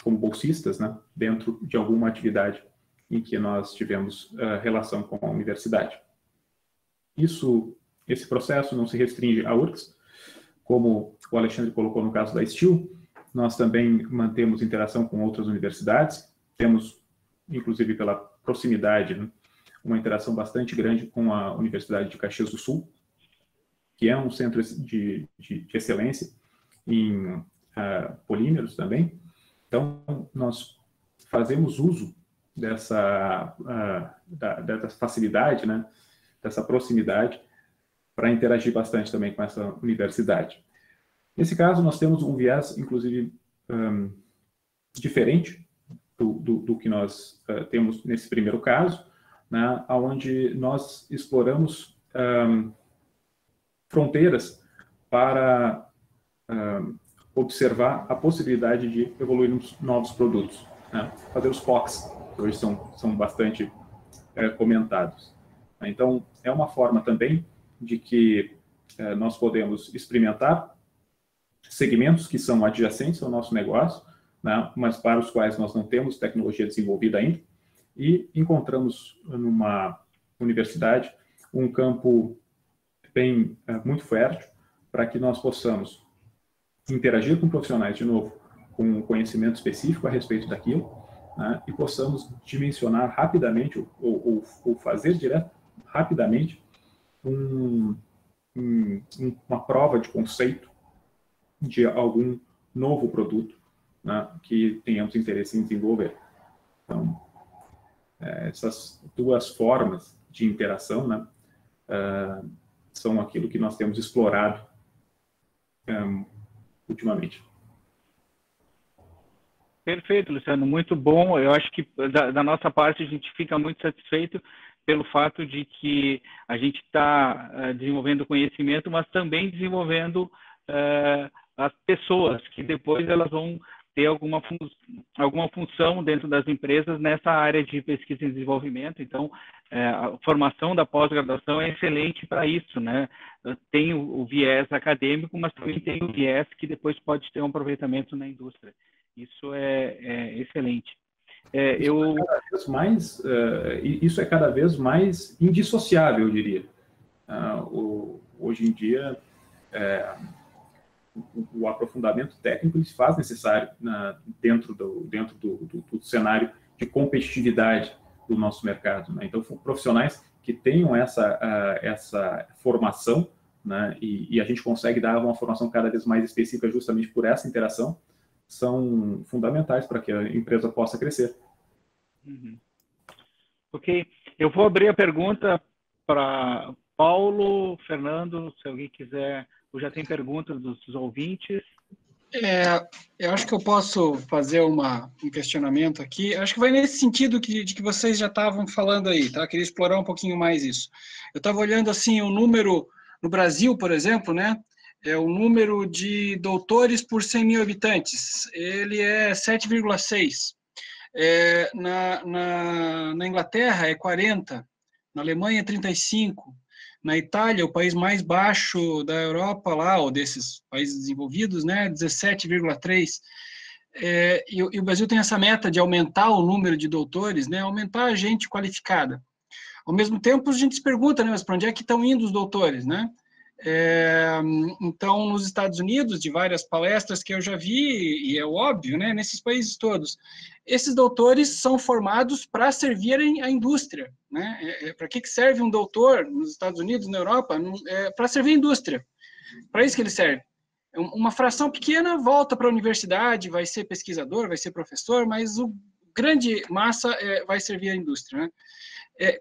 como bolsistas, né, dentro de alguma atividade em que nós tivemos relação com a universidade. Esse processo não se restringe à URGS, como o Alexandre colocou no caso da Steel, nós também mantemos interação com outras universidades, temos, inclusive pela proximidade, né, uma interação bastante grande com a Universidade de Caxias do Sul, que é um centro de excelência em polímeros também. Então, nós fazemos uso dessa facilidade, né, dessa proximidade, para interagir bastante também com essa universidade. Nesse caso, nós temos um viés, inclusive, diferente do que nós temos nesse primeiro caso, né, onde nós exploramos fronteiras para observar a possibilidade de evoluirmos novos produtos, né, fazer os POCs, que hoje são bastante comentados. Então, é uma forma também de que nós podemos experimentar segmentos que são adjacentes ao nosso negócio, né, mas para os quais nós não temos tecnologia desenvolvida ainda, e encontramos numa universidade um campo muito fértil para que nós possamos interagir com profissionais, de novo, com um conhecimento específico a respeito daquilo, né, e possamos dimensionar rapidamente ou fazer rapidamente uma prova de conceito de algum novo produto, né, que tenhamos interesse em desenvolver. Então, essas duas formas de interação, né, são aquilo que nós temos explorado ultimamente. Perfeito, Luciano, muito bom. Eu acho que da nossa parte a gente fica muito satisfeito pelo fato de que a gente está desenvolvendo conhecimento, mas também desenvolvendo as pessoas, que depois elas vão ter alguma função dentro das empresas nessa área de pesquisa e desenvolvimento. Então, a formação da pós-graduação é excelente para isso, né? Tem o viés acadêmico, mas também tem o viés que depois pode ter um aproveitamento na indústria. Isso é excelente. Isso é cada vez mais indissociável, eu diria. Hoje em dia, o aprofundamento técnico se faz necessário dentro do cenário de competitividade do nosso mercado, né? Então, profissionais que tenham essa formação, né, e a gente consegue dar uma formação cada vez mais específica justamente por essa interação, são fundamentais para que a empresa possa crescer. Uhum. Ok. Eu vou abrir a pergunta para Paulo, Fernando, se alguém quiser, ou já tem perguntas dos ouvintes. Eu acho que eu posso fazer um questionamento aqui. Acho que vai nesse sentido de que vocês já estavam falando aí, tá? Queria explorar um pouquinho mais isso. Eu estava olhando assim o número no Brasil, por exemplo, né? O número de doutores por 100 mil habitantes. Ele é 7,6. Na Inglaterra é 40, na Alemanha é 35, na Itália, o país mais baixo da Europa, lá, ou desses países desenvolvidos, né, 17,3. E o Brasil tem essa meta de aumentar o número de doutores, né, aumentar a gente qualificada. Ao mesmo tempo, a gente se pergunta, né, mas para onde é que estão indo os doutores, né? Então, nos Estados Unidos, de várias palestras que eu já vi, e é óbvio, né, nesses países todos, esses doutores são formados para servirem à indústria, né? Para que serve um doutor nos Estados Unidos, na Europa? Para servir a indústria. Para isso que ele serve. Uma fração pequena volta para a universidade, vai ser pesquisador, vai ser professor, mas o grande massa vai servir à indústria, né?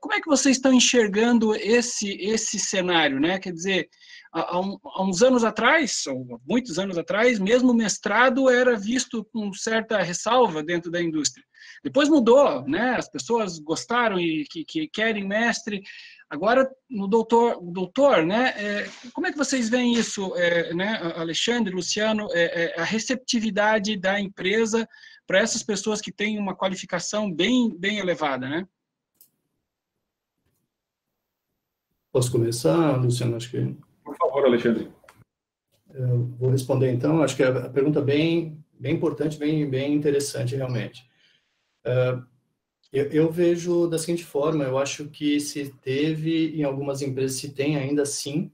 Como é que vocês estão enxergando esse cenário, né? Quer dizer, há uns anos atrás, ou muitos anos atrás, mesmo o mestrado era visto com certa ressalva dentro da indústria. Depois mudou, né? As pessoas gostaram e que querem mestre. Agora, no doutor, né? Como é que vocês veem isso, né? Alexandre, Luciano, a receptividade da empresa para essas pessoas que têm uma qualificação bem elevada, né? Posso começar, Luciano? Acho que... Por favor, Alexandre. Eu vou responder, então. Acho que é a pergunta bem importante, bem interessante, realmente. Eu vejo da seguinte forma, eu acho que se teve, em algumas empresas, se tem ainda, sim,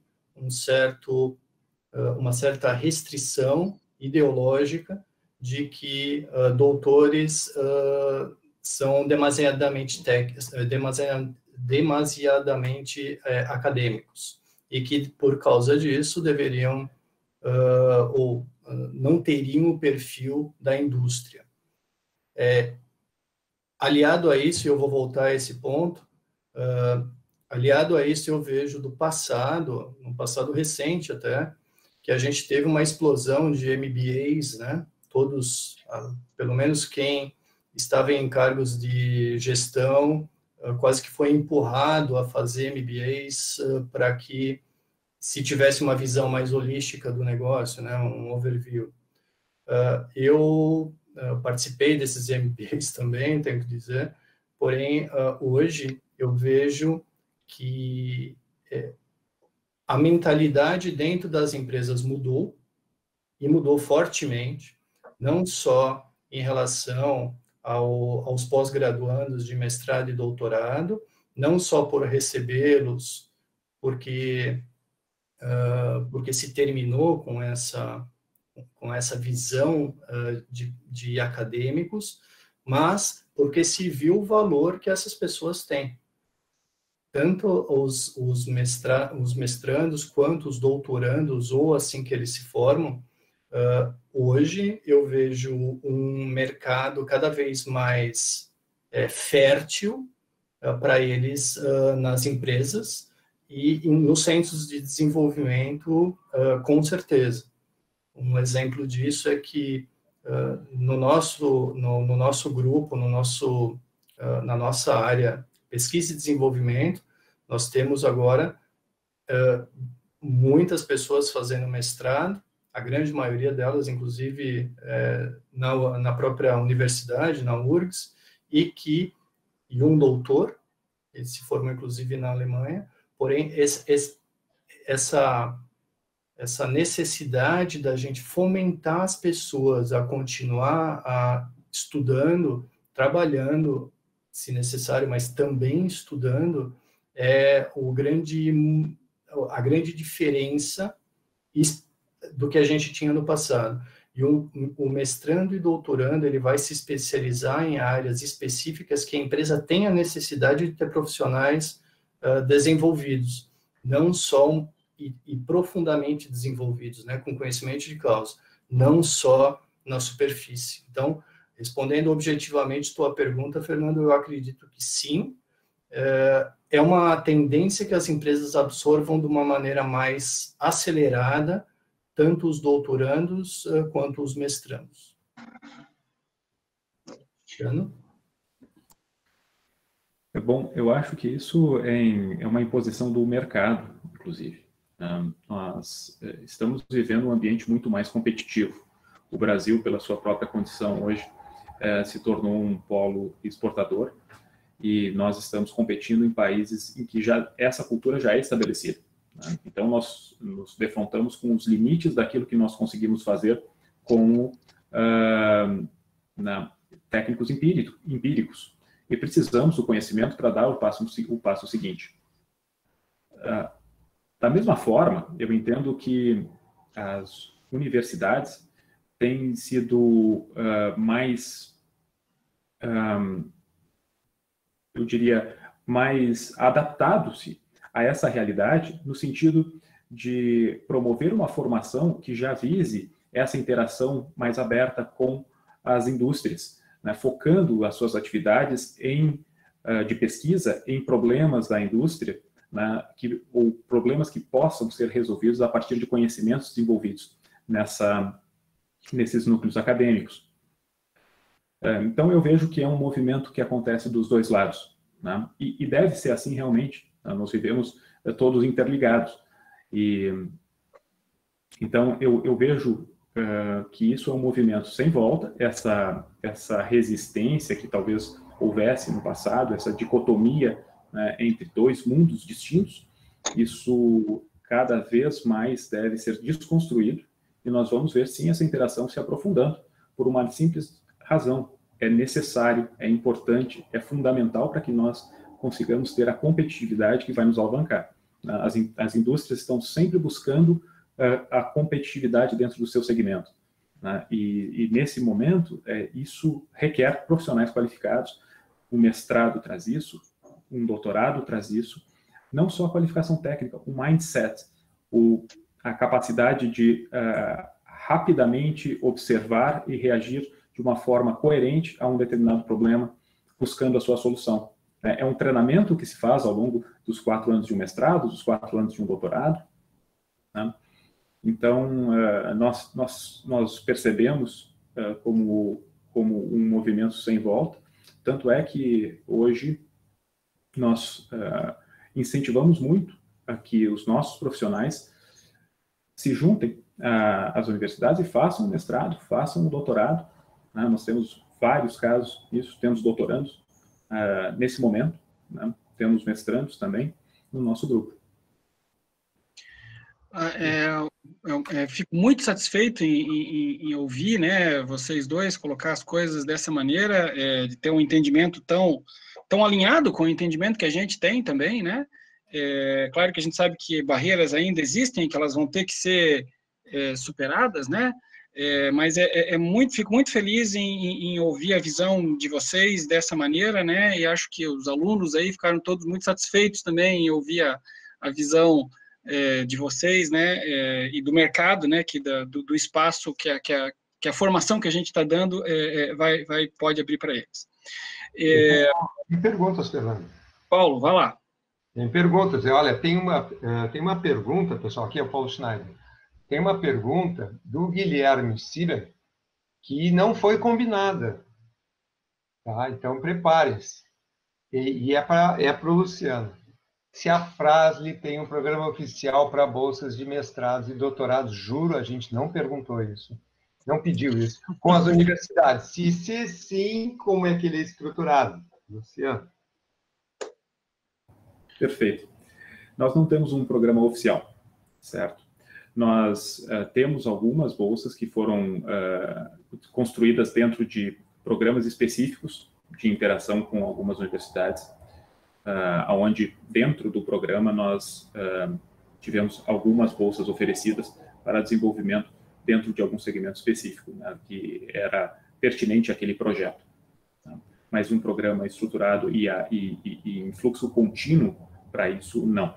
uma certa restrição ideológica de que doutores são demasiadamente acadêmicos, e que, por causa disso, deveriam não teriam o perfil da indústria. Aliado a isso, e eu vou voltar a esse ponto, aliado a isso eu vejo no passado recente até, que a gente teve uma explosão de MBAs, né? Todos, pelo menos quem estava em cargos de gestão, quase que foi empurrado a fazer MBAs para que se tivesse uma visão mais holística do negócio, né? Um overview. Eu participei desses MBAs também, tenho que dizer, porém, hoje eu vejo que a mentalidade dentro das empresas mudou, e mudou fortemente, não só em relação aos pós-graduandos de mestrado e doutorado, não só por recebê-los, porque se terminou com essa visão de acadêmicos, mas porque se viu o valor que essas pessoas têm. Tanto os mestrandos quanto os doutorandos, ou assim que eles se formam, hoje eu vejo um mercado cada vez mais fértil para eles nas empresas e nos centros de desenvolvimento, com certeza. Um exemplo disso é que no nosso grupo, na nossa área pesquisa e desenvolvimento, nós temos agora muitas pessoas fazendo mestrado, a grande maioria delas, inclusive, na própria universidade, na URGS, e um doutor, ele se formou, inclusive, na Alemanha, porém, essa necessidade da gente fomentar as pessoas a continuar estudando, trabalhando, se necessário, mas também estudando, é a grande diferença do que a gente tinha no passado. E o mestrando e doutorando, ele vai se especializar em áreas específicas que a empresa tem a necessidade de ter profissionais desenvolvidos, não só e profundamente desenvolvidos, né, com conhecimento de causa, não só na superfície. Então, respondendo objetivamente tua pergunta, Fernando, eu acredito que sim, é uma tendência que as empresas absorvam de uma maneira mais acelerada, tanto os doutorandos quanto os mestrandos. Tiano? Bom, eu acho que isso é uma imposição do mercado, inclusive. Nós estamos vivendo um ambiente muito mais competitivo. O Brasil, pela sua própria condição hoje, se tornou um polo exportador, e nós estamos competindo em países em que essa cultura já é estabelecida. Né? Então, nós nos defrontamos com os limites daquilo que nós conseguimos fazer como técnicos empíricos. E precisamos do conhecimento para dar o passo seguinte. Da mesma forma, eu entendo que as universidades têm sido eu diria, mais adaptados-se a essa realidade, no sentido de promover uma formação que já vise essa interação mais aberta com as indústrias, né, focando as suas atividades de pesquisa em problemas da indústria, né, ou problemas que possam ser resolvidos a partir de conhecimentos desenvolvidos nesses núcleos acadêmicos. Então, eu vejo que é um movimento que acontece dos dois lados, né? E deve ser assim realmente. Né? Nós vivemos todos interligados. Então, eu vejo que isso é um movimento sem volta, essa resistência que talvez houvesse no passado, essa dicotomia, né, entre dois mundos distintos, isso cada vez mais deve ser desconstruído, e nós vamos ver, sim, essa interação se aprofundando, por uma simples razão: é necessário, é importante, é fundamental para que nós consigamos ter a competitividade que vai nos alavancar. As indústrias estão sempre buscando a competitividade dentro do seu segmento, né? E nesse momento, isso requer profissionais qualificados. O mestrado traz isso, um doutorado traz isso, não só a qualificação técnica, o mindset, a capacidade de rapidamente observar e reagir de uma forma coerente a um determinado problema, buscando a sua solução. É um treinamento que se faz ao longo dos 4 anos de um mestrado, dos 4 anos de um doutorado, né? Então, nós percebemos como um movimento sem volta. Tanto é que hoje nós incentivamos muito a que os nossos profissionais se juntem às universidades e façam um mestrado, façam um doutorado, né? Nós temos vários casos disso, temos doutorandos nesse momento, né? Temos mestrandos também no nosso grupo. Fico muito satisfeito em ouvir, né, vocês dois colocar as coisas dessa maneira, de ter um entendimento tão alinhado com o entendimento que a gente tem também, né? Claro que a gente sabe que barreiras ainda existem, que elas vão ter que ser superadas, né? Mas fico muito feliz em ouvir a visão de vocês dessa maneira, né? E acho que os alunos aí ficaram todos muito satisfeitos também em ouvir a visão de vocês, né? E do mercado, né? Do espaço que a formação que a gente está dando pode abrir para eles. Tem perguntas, Fernando. Paulo, vai lá. Tem perguntas. Olha, tem uma pergunta, pessoal, aqui é o Paulo Schneider. Tem uma pergunta do Guilherme Sira que não foi combinada. Tá? Então, preparem-se. E é para o Luciano. Se a Frasle tem um programa oficial para bolsas de mestrados e doutorados, juro, a gente não perguntou isso. Não pediu isso. Com as universidades. Se sim, como é que ele é estruturado? Luciano. Perfeito. Nós não temos um programa oficial, certo? Nós temos algumas bolsas que foram construídas dentro de programas específicos de interação com algumas universidades, onde dentro do programa nós tivemos algumas bolsas oferecidas para desenvolvimento dentro de algum segmento específico, né, que era pertinente àquele projeto. Tá? Mas um programa estruturado e em fluxo contínuo para isso, não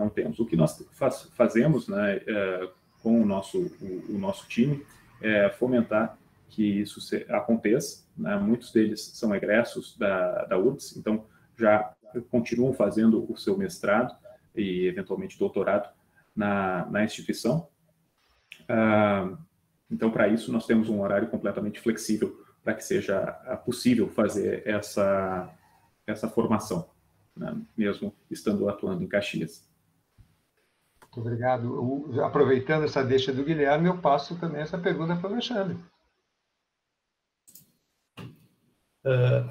temos. O que nós fazemos, né, com o nosso time é fomentar que isso aconteça, né? Muitos deles são egressos da URGS, então já continuam fazendo o seu mestrado e, eventualmente, doutorado na instituição. Então, para isso, nós temos um horário completamente flexível para que seja possível fazer essa formação, né? Mesmo estando atuando em Caxias. Muito obrigado. Aproveitando essa deixa do Guilherme, eu passo também essa pergunta para o Alexandre.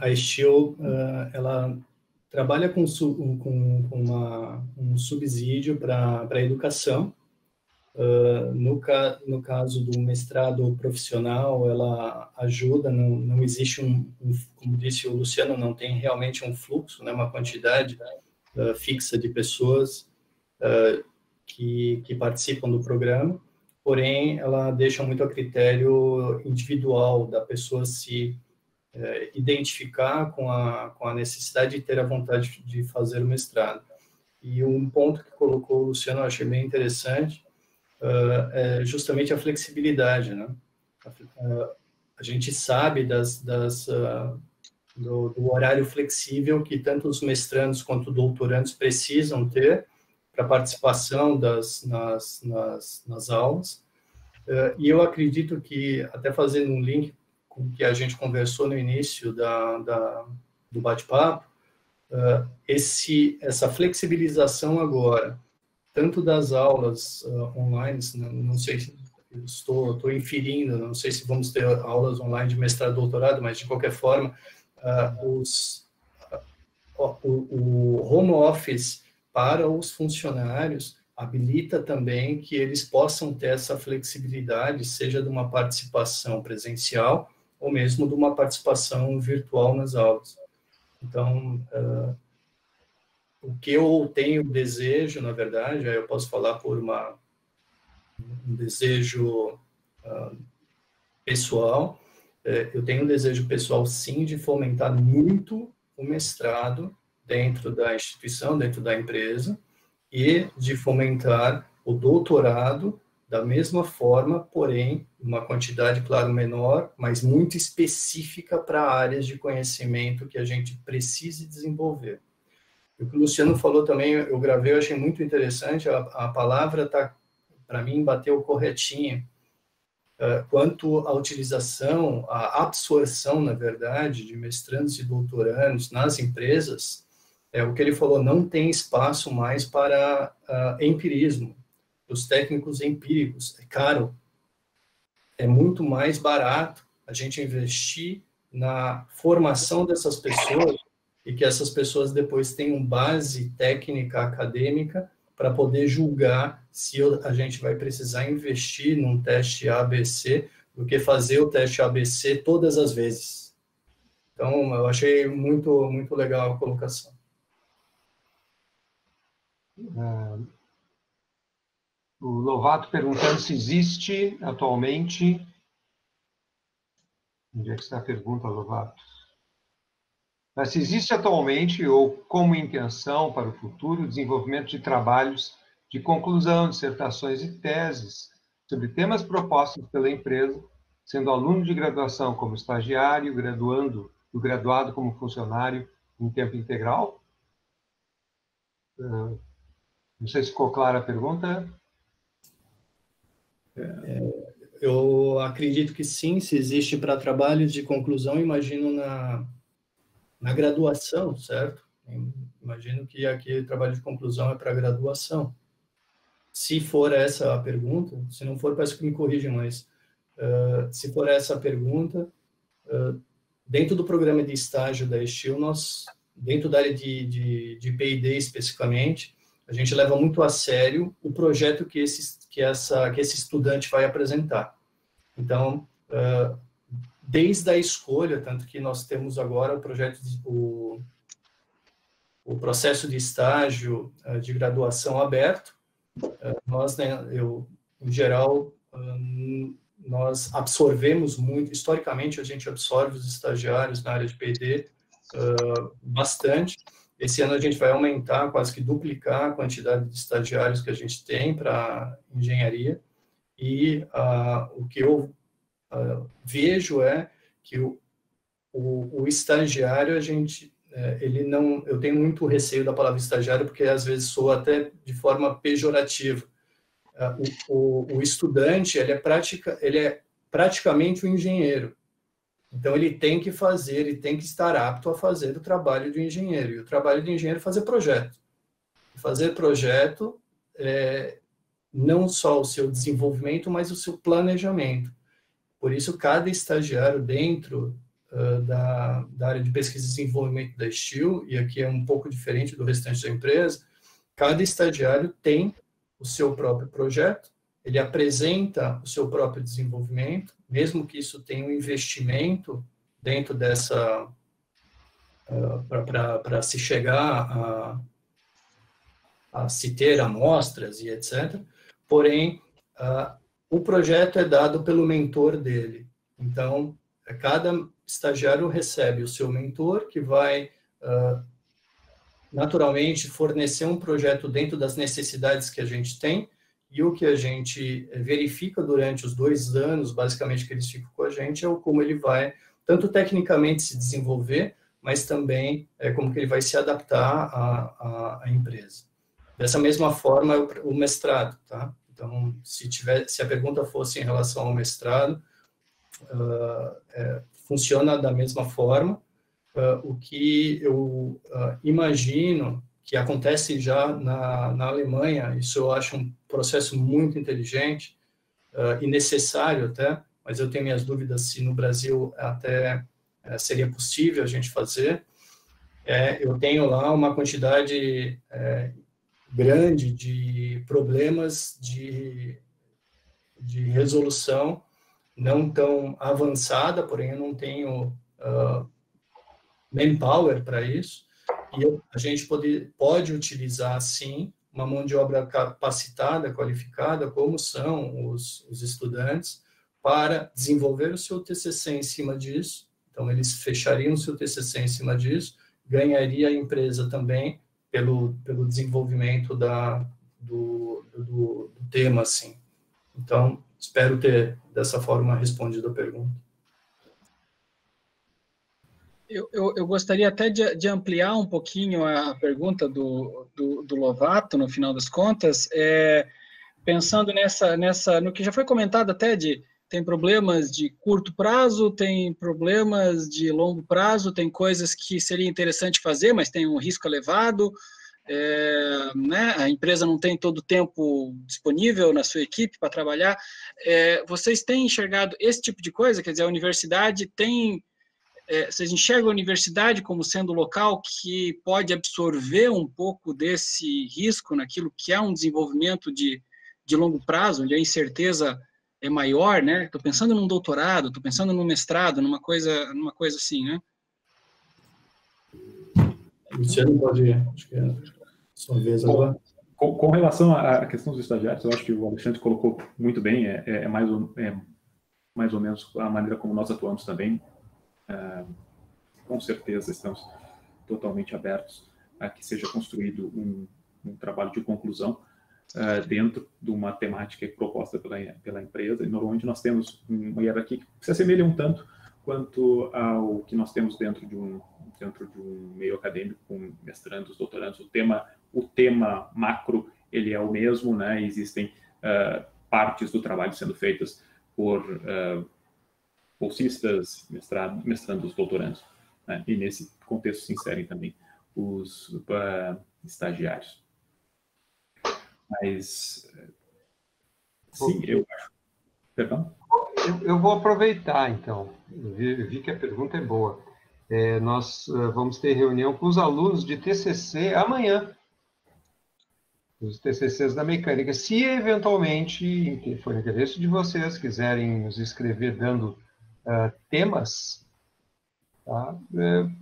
A Steel, ela trabalha com um subsídio para a educação. No caso do mestrado profissional, ela ajuda, não existe como disse o Luciano, não tem realmente um fluxo, né, uma quantidade fixa de pessoas que participam do programa, porém, ela deixa muito a critério individual da pessoa se identificar com a necessidade de ter a vontade de fazer o mestrado. E um ponto que colocou o Luciano, eu achei bem interessante, é justamente a flexibilidade, né? A gente sabe do horário flexível que tanto os mestrandos quanto doutorandos precisam ter para participação nas aulas. E eu acredito que, até fazendo um link com o que a gente conversou no início do bate-papo, essa flexibilização agora, tanto das aulas online, não sei se estou inferindo, não sei se vamos ter aulas online de mestrado e doutorado, mas de qualquer forma, o home office para os funcionários habilita também que eles possam ter essa flexibilidade, seja de uma participação presencial ou mesmo de uma participação virtual nas aulas. Então, o que eu tenho desejo, na verdade, eu posso falar por um desejo pessoal, eu tenho um desejo pessoal, sim, de fomentar muito o mestrado dentro da instituição, dentro da empresa, e de fomentar o doutorado da mesma forma, porém, uma quantidade, claro, menor, mas muito específica para áreas de conhecimento que a gente precise desenvolver. O que o Luciano falou também, eu gravei, eu achei muito interessante, a palavra para mim, bateu corretinho, quanto à utilização, à absorção, na verdade, de mestrandos e doutorandos nas empresas, o que ele falou, não tem espaço mais para empirismo, os técnicos empíricos. É caro, é muito mais barato a gente investir na formação dessas pessoas e que essas pessoas depois tenham base técnica acadêmica para poder julgar se a gente vai precisar investir num teste ABC do que fazer o teste ABC todas as vezes. Então, eu achei muito, muito legal a colocação. O Lovato perguntando se existe atualmente... Onde é que está a pergunta, Lovato? Mas se existe atualmente, ou como intenção para o futuro, o desenvolvimento de trabalhos de conclusão, dissertações e teses sobre temas propostos pela empresa, sendo aluno de graduação como estagiário, graduado como funcionário em tempo integral? Não sei se ficou clara a pergunta. Eu acredito que sim, se existe para trabalhos de conclusão, imagino na graduação, certo? Imagino que aqui o trabalho de conclusão é para graduação. Se for essa a pergunta, se não for, peço que me corrijam, mas se for essa a pergunta, dentro do programa de estágio da Estil, nós, dentro da área de P&D especificamente, a gente leva muito a sério o projeto que esse estudante vai apresentar. Então, desde a escolha, tanto que nós temos agora o processo de estágio de graduação aberto, nós, em geral, nós absorvemos muito, historicamente a gente absorve os estagiários na área de P&D bastante. Esse ano a gente vai aumentar, quase que duplicar a quantidade de estagiários que a gente tem para engenharia, e o que eu vejo é que o estagiário, ele não, eu tenho muito receio da palavra estagiário, porque às vezes soa até de forma pejorativa. O estudante, ele é praticamente um engenheiro. Então, ele tem que estar apto a fazer o trabalho de engenheiro. E o trabalho de engenheiro é fazer projeto. Fazer projeto não só o seu desenvolvimento, mas o seu planejamento. Por isso, cada estagiário dentro da área de pesquisa e desenvolvimento da Estil, e aqui é um pouco diferente do restante da empresa, cada estagiário tem o seu próprio projeto, ele apresenta o seu próprio desenvolvimento, mesmo que isso tenha um investimento dentro dessa, para se chegar a se ter amostras e etc. Porém, o projeto é dado pelo mentor dele. Então, cada estagiário recebe o seu mentor, que vai, naturalmente, fornecer um projeto dentro das necessidades que a gente tem, e o que a gente verifica durante os 2 anos, basicamente, que eles ficam com a gente, é como ele vai, tanto tecnicamente, se desenvolver, mas também como que ele vai se adaptar à empresa. Dessa mesma forma, o mestrado, tá? Então, se a pergunta fosse em relação ao mestrado, funciona da mesma forma. O que eu imagino que acontece já na Alemanha, isso eu acho um processo muito inteligente e necessário até, mas eu tenho minhas dúvidas se no Brasil até seria possível a gente fazer. Eu tenho lá uma quantidade grande de problemas de resolução não tão avançada, porém eu não tenho manpower para isso, e a gente pode utilizar, sim, uma mão de obra capacitada, qualificada, como são os estudantes, para desenvolver o seu TCC em cima disso. Então, eles fechariam o seu TCC em cima disso, ganharia a empresa também pelo desenvolvimento do tema, assim. Então, espero ter, dessa forma, respondido a pergunta. Eu gostaria até de ampliar um pouquinho a pergunta do Lovato, no final das contas, pensando no que já foi comentado até tem problemas de curto prazo, tem problemas de longo prazo, tem coisas que seria interessante fazer, mas tem um risco elevado, né? A empresa não tem todo o tempo disponível na sua equipe para trabalhar. Vocês têm enxergado esse tipo de coisa? Quer dizer, a universidade tem... vocês enxergam a universidade como sendo o local que pode absorver um pouco desse risco naquilo que é um desenvolvimento de longo prazo, onde a incerteza é maior, né? Estou pensando num doutorado, estou pensando num mestrado, numa coisa assim, né? Luciano pode, acho que é a sua vez agora. Com relação à questão dos estagiários, eu acho que o Alexandre colocou muito bem, mais ou menos a maneira como nós atuamos também. Com certeza estamos totalmente abertos a que seja construído um trabalho de conclusão dentro de uma temática proposta pela empresa. E normalmente nós temos uma hierarquia que se assemelha um tanto quanto ao que nós temos dentro de um meio acadêmico, com mestrandos, doutorandos. O tema macro ele é o mesmo, né? Existem partes do trabalho sendo feitas por bolsistas, mestrandos, doutorandos, né? E nesse contexto se inserem também os estagiários. Mas, sim, eu acho. Perdão? Eu vou aproveitar, então. Eu vi que a pergunta é boa. Nós vamos ter reunião com os alunos de TCC amanhã. Os TCCs da mecânica. Se, eventualmente, for interesse de vocês, quiserem nos escrever dando temas, tá?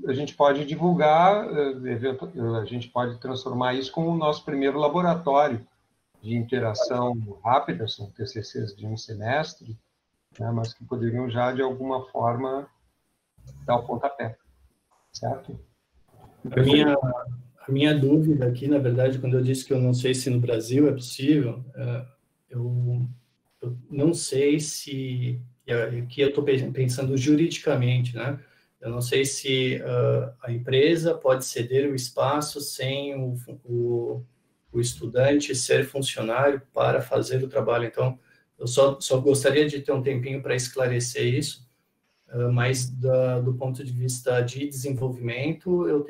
A gente pode divulgar, a gente pode transformar isso como o nosso primeiro laboratório de interação rápida, são TCCs de um semestre, né, mas que poderiam já, de alguma forma, dar o pontapé, certo? A minha dúvida aqui, na verdade, quando eu disse que eu não sei se no Brasil é possível, eu não sei se... Aqui eu estou pensando juridicamente, né? Eu não sei se a empresa pode ceder o espaço sem o estudante ser funcionário para fazer o trabalho. Então, eu só gostaria de ter um tempinho para esclarecer isso, mas do ponto de vista de desenvolvimento, eu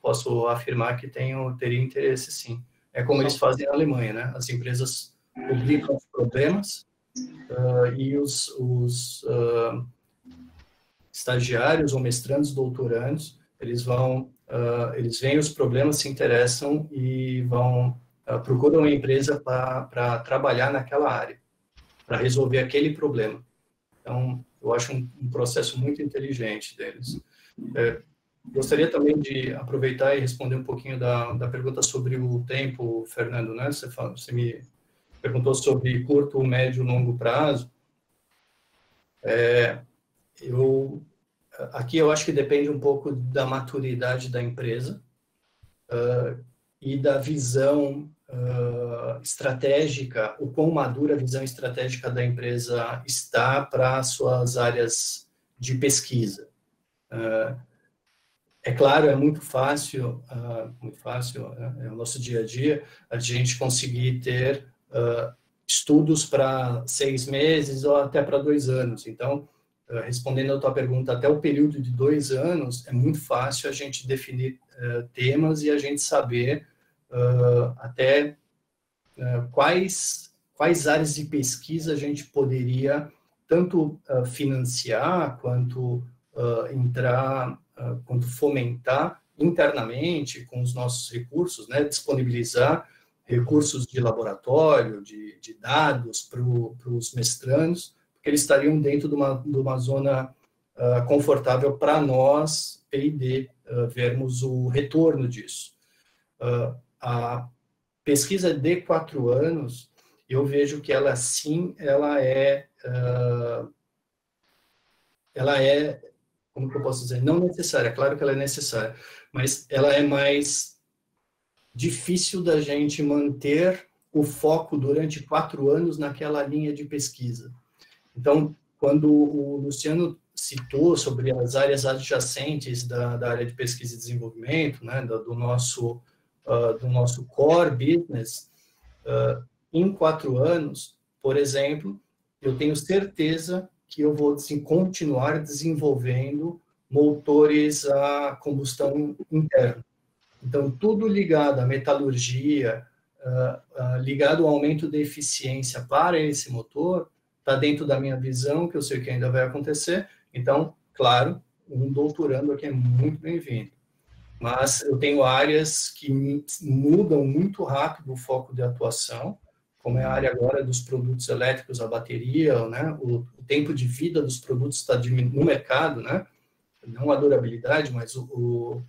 posso afirmar que teria interesse, sim. É como eles fazem na Alemanha, né? As empresas publicam os problemas e os estagiários ou mestrandos, doutorandos, eles veem os problemas, se interessam e procuram a empresa para trabalhar naquela área, para resolver aquele problema. Então, eu acho um processo muito inteligente deles. Gostaria também de aproveitar e responder um pouquinho da pergunta sobre o tempo, Fernando, né? Você me perguntou sobre curto, médio, longo prazo. Aqui eu acho que depende um pouco da maturidade da empresa e da visão estratégica, o quão madura a visão estratégica da empresa está para suas áreas de pesquisa. É claro, é muito fácil, é o nosso dia a dia, a gente conseguir ter estudos para 6 meses ou até para 2 anos. Então, respondendo a tua pergunta, até o período de 2 anos, é muito fácil a gente definir temas e a gente saber até quais áreas de pesquisa a gente poderia tanto financiar, quanto quanto fomentar internamente, com os nossos recursos, né, disponibilizar recursos de laboratório, de dados para os mestrandos, porque eles estariam dentro de uma zona confortável para nós, P&D, vermos o retorno disso. A pesquisa de 4 anos, eu vejo que ela, sim, ela é, como que eu posso dizer, não necessária, claro que ela é necessária, mas ela é mais difícil da gente manter o foco durante 4 anos naquela linha de pesquisa. Então, quando o Luciano citou sobre as áreas adjacentes da área de pesquisa e desenvolvimento, né, do nosso core business, em 4 anos, por exemplo, eu tenho certeza que eu vou continuar desenvolvendo motores a combustão interna. Então, tudo ligado à metalurgia, ligado ao aumento da eficiência para esse motor, está dentro da minha visão, que eu sei que ainda vai acontecer. Então, claro, um doutorando aqui é muito bem-vindo. Mas eu tenho áreas que mudam muito rápido o foco de atuação, como é a área agora dos produtos elétricos, a bateria, né? O tempo de vida dos produtos está diminuindo no mercado, né? Não a durabilidade, mas o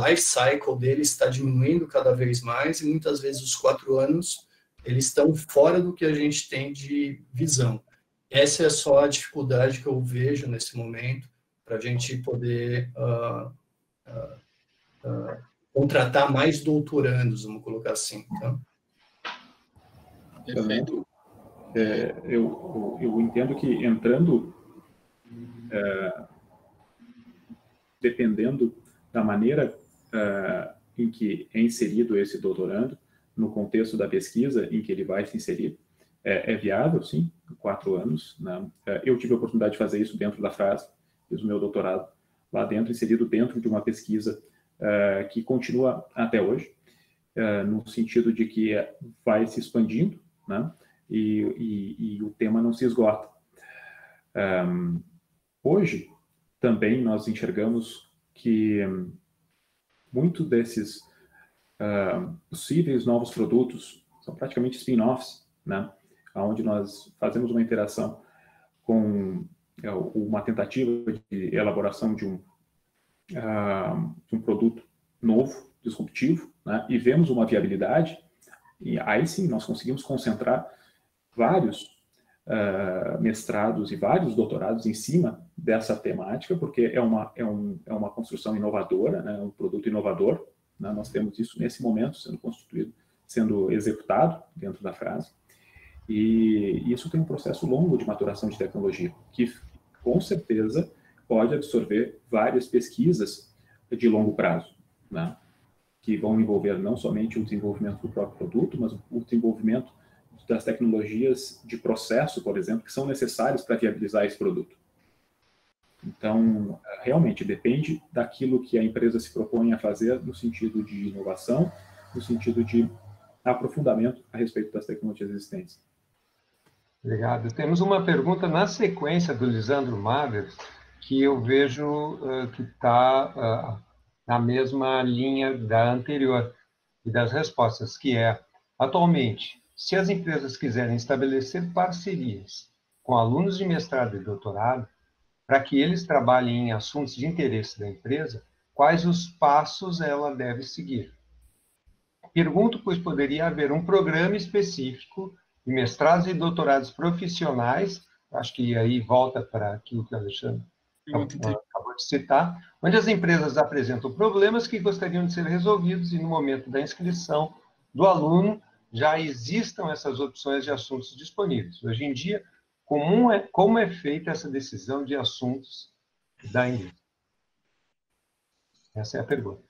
life cycle deles está diminuindo cada vez mais, e muitas vezes os 4 anos eles estão fora do que a gente tem de visão. Essa é só a dificuldade que eu vejo nesse momento para a gente poder contratar mais doutorandos, vamos colocar assim. Então. Perfeito. Eu entendo que entrando, dependendo da maneira em que é inserido esse doutorando, no contexto da pesquisa em que ele vai se inserir, é viável, sim, 4 anos. Né? Eu tive a oportunidade de fazer isso dentro da FRASP, fiz o meu doutorado lá dentro, inserido dentro de uma pesquisa que continua até hoje, no sentido de que vai se expandindo, né? E o tema não se esgota. Hoje, também nós enxergamos que muito desses possíveis novos produtos são praticamente spin-offs, né? Onde nós fazemos uma interação com uma tentativa de elaboração de um produto novo, disruptivo, né? E vemos uma viabilidade, e aí sim nós conseguimos concentrar vários mestrados e vários doutorados em cima dessa temática, porque é uma construção inovadora, né? Um produto inovador, né? Nós temos isso nesse momento sendo constituído, sendo executado dentro da FRASP, e isso tem um processo longo de maturação de tecnologia, que com certeza pode absorver várias pesquisas de longo prazo, né? Que vão envolver não somente o desenvolvimento do próprio produto, mas o desenvolvimento das tecnologias de processo, por exemplo, que são necessárias para viabilizar esse produto. Então, realmente, depende daquilo que a empresa se propõe a fazer no sentido de inovação, no sentido de aprofundamento a respeito das tecnologias existentes. Obrigado. Temos uma pergunta na sequência do Lisandro Mavers, que eu vejo que está na mesma linha da anterior e das respostas, que é, atualmente, se as empresas quiserem estabelecer parcerias com alunos de mestrado e doutorado, para que eles trabalhem em assuntos de interesse da empresa, quais os passos ela deve seguir? Pergunto, pois poderia haver um programa específico de mestrados e doutorados profissionais, acho que aí volta para aquilo que o Alexandre acabou de citar, onde as empresas apresentam problemas que gostariam de ser resolvidos e no momento da inscrição do aluno já existam essas opções de assuntos disponíveis. Hoje em dia, como é feita essa decisão de assuntos da indústria? Essa é a pergunta.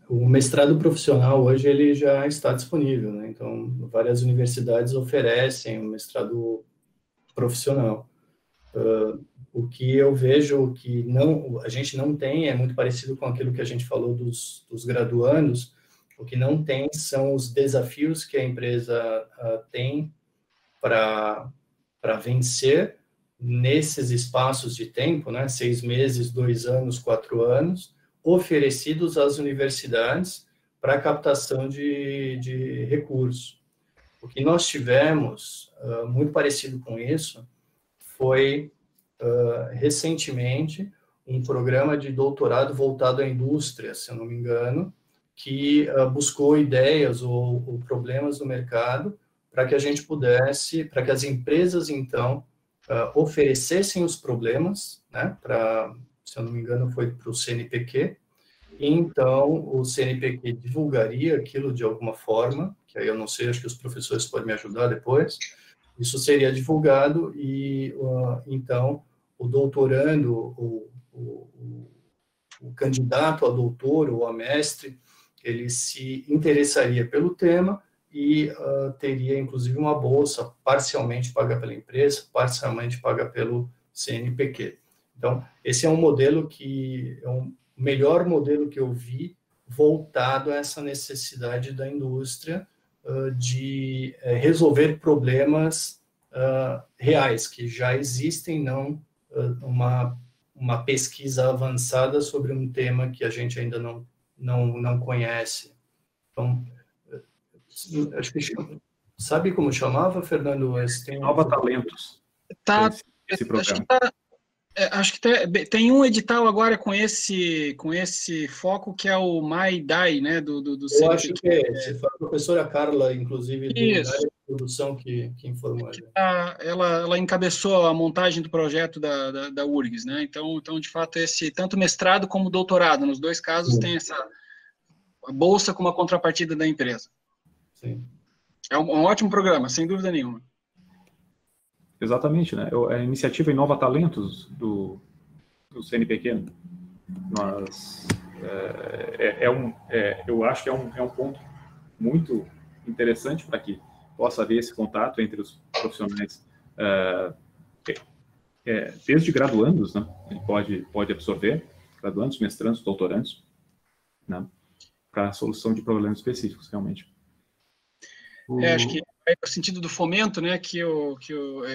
O mestrado profissional hoje ele já está disponível, né? Então, várias universidades oferecem o mestrado profissional. O que eu vejo que a gente não tem, é muito parecido com aquilo que a gente falou dos graduandos, o que não tem são os desafios que a empresa tem para vencer nesses espaços de tempo, né, 6 meses, 2 anos, 4 anos, oferecidos às universidades para captação de recursos. O que nós tivemos, muito parecido com isso, foi, recentemente, um programa de doutorado voltado à indústria, se eu não me engano, que buscou ideias ou problemas do mercado para que a gente pudesse, para que as empresas, então, oferecessem os problemas, né, se eu não me engano, foi para o CNPq, e então o CNPq divulgaria aquilo de alguma forma, que aí eu não sei, acho que os professores podem me ajudar depois, isso seria divulgado e, então, o doutorando, o candidato a doutor ou a mestre, ele se interessaria pelo tema e teria, inclusive, uma bolsa parcialmente paga pela empresa, parcialmente paga pelo CNPq. Então, esse é um modelo que é o melhor modelo que eu vi voltado a essa necessidade da indústria de resolver problemas reais, que já existem, não uma pesquisa avançada sobre um tema que a gente ainda não conhece. Então, acho que sabe como chamava, Fernando? Nova Talentos. Tá, esse programa. Acho que tem um edital agora com esse foco, que é o MyDai, né, do Eu acho que é esse. Foi a professora Carla, inclusive, da área de produção que informou. Ela encabeçou a montagem do projeto da URGS, né? Então, de fato, esse tanto mestrado como doutorado, nos dois casos, tem a bolsa como a contrapartida da empresa. Sim. É um ótimo programa, sem dúvida nenhuma. Exatamente, né? A iniciativa Inova Talentos do CNPq, mas eu acho que é um ponto muito interessante para que possa haver esse contato entre os profissionais, desde graduandos, né? Ele pode absorver, graduandos, mestrandos, doutorandos, né? Para a solução de problemas específicos, realmente. Acho que é o sentido do fomento, né, que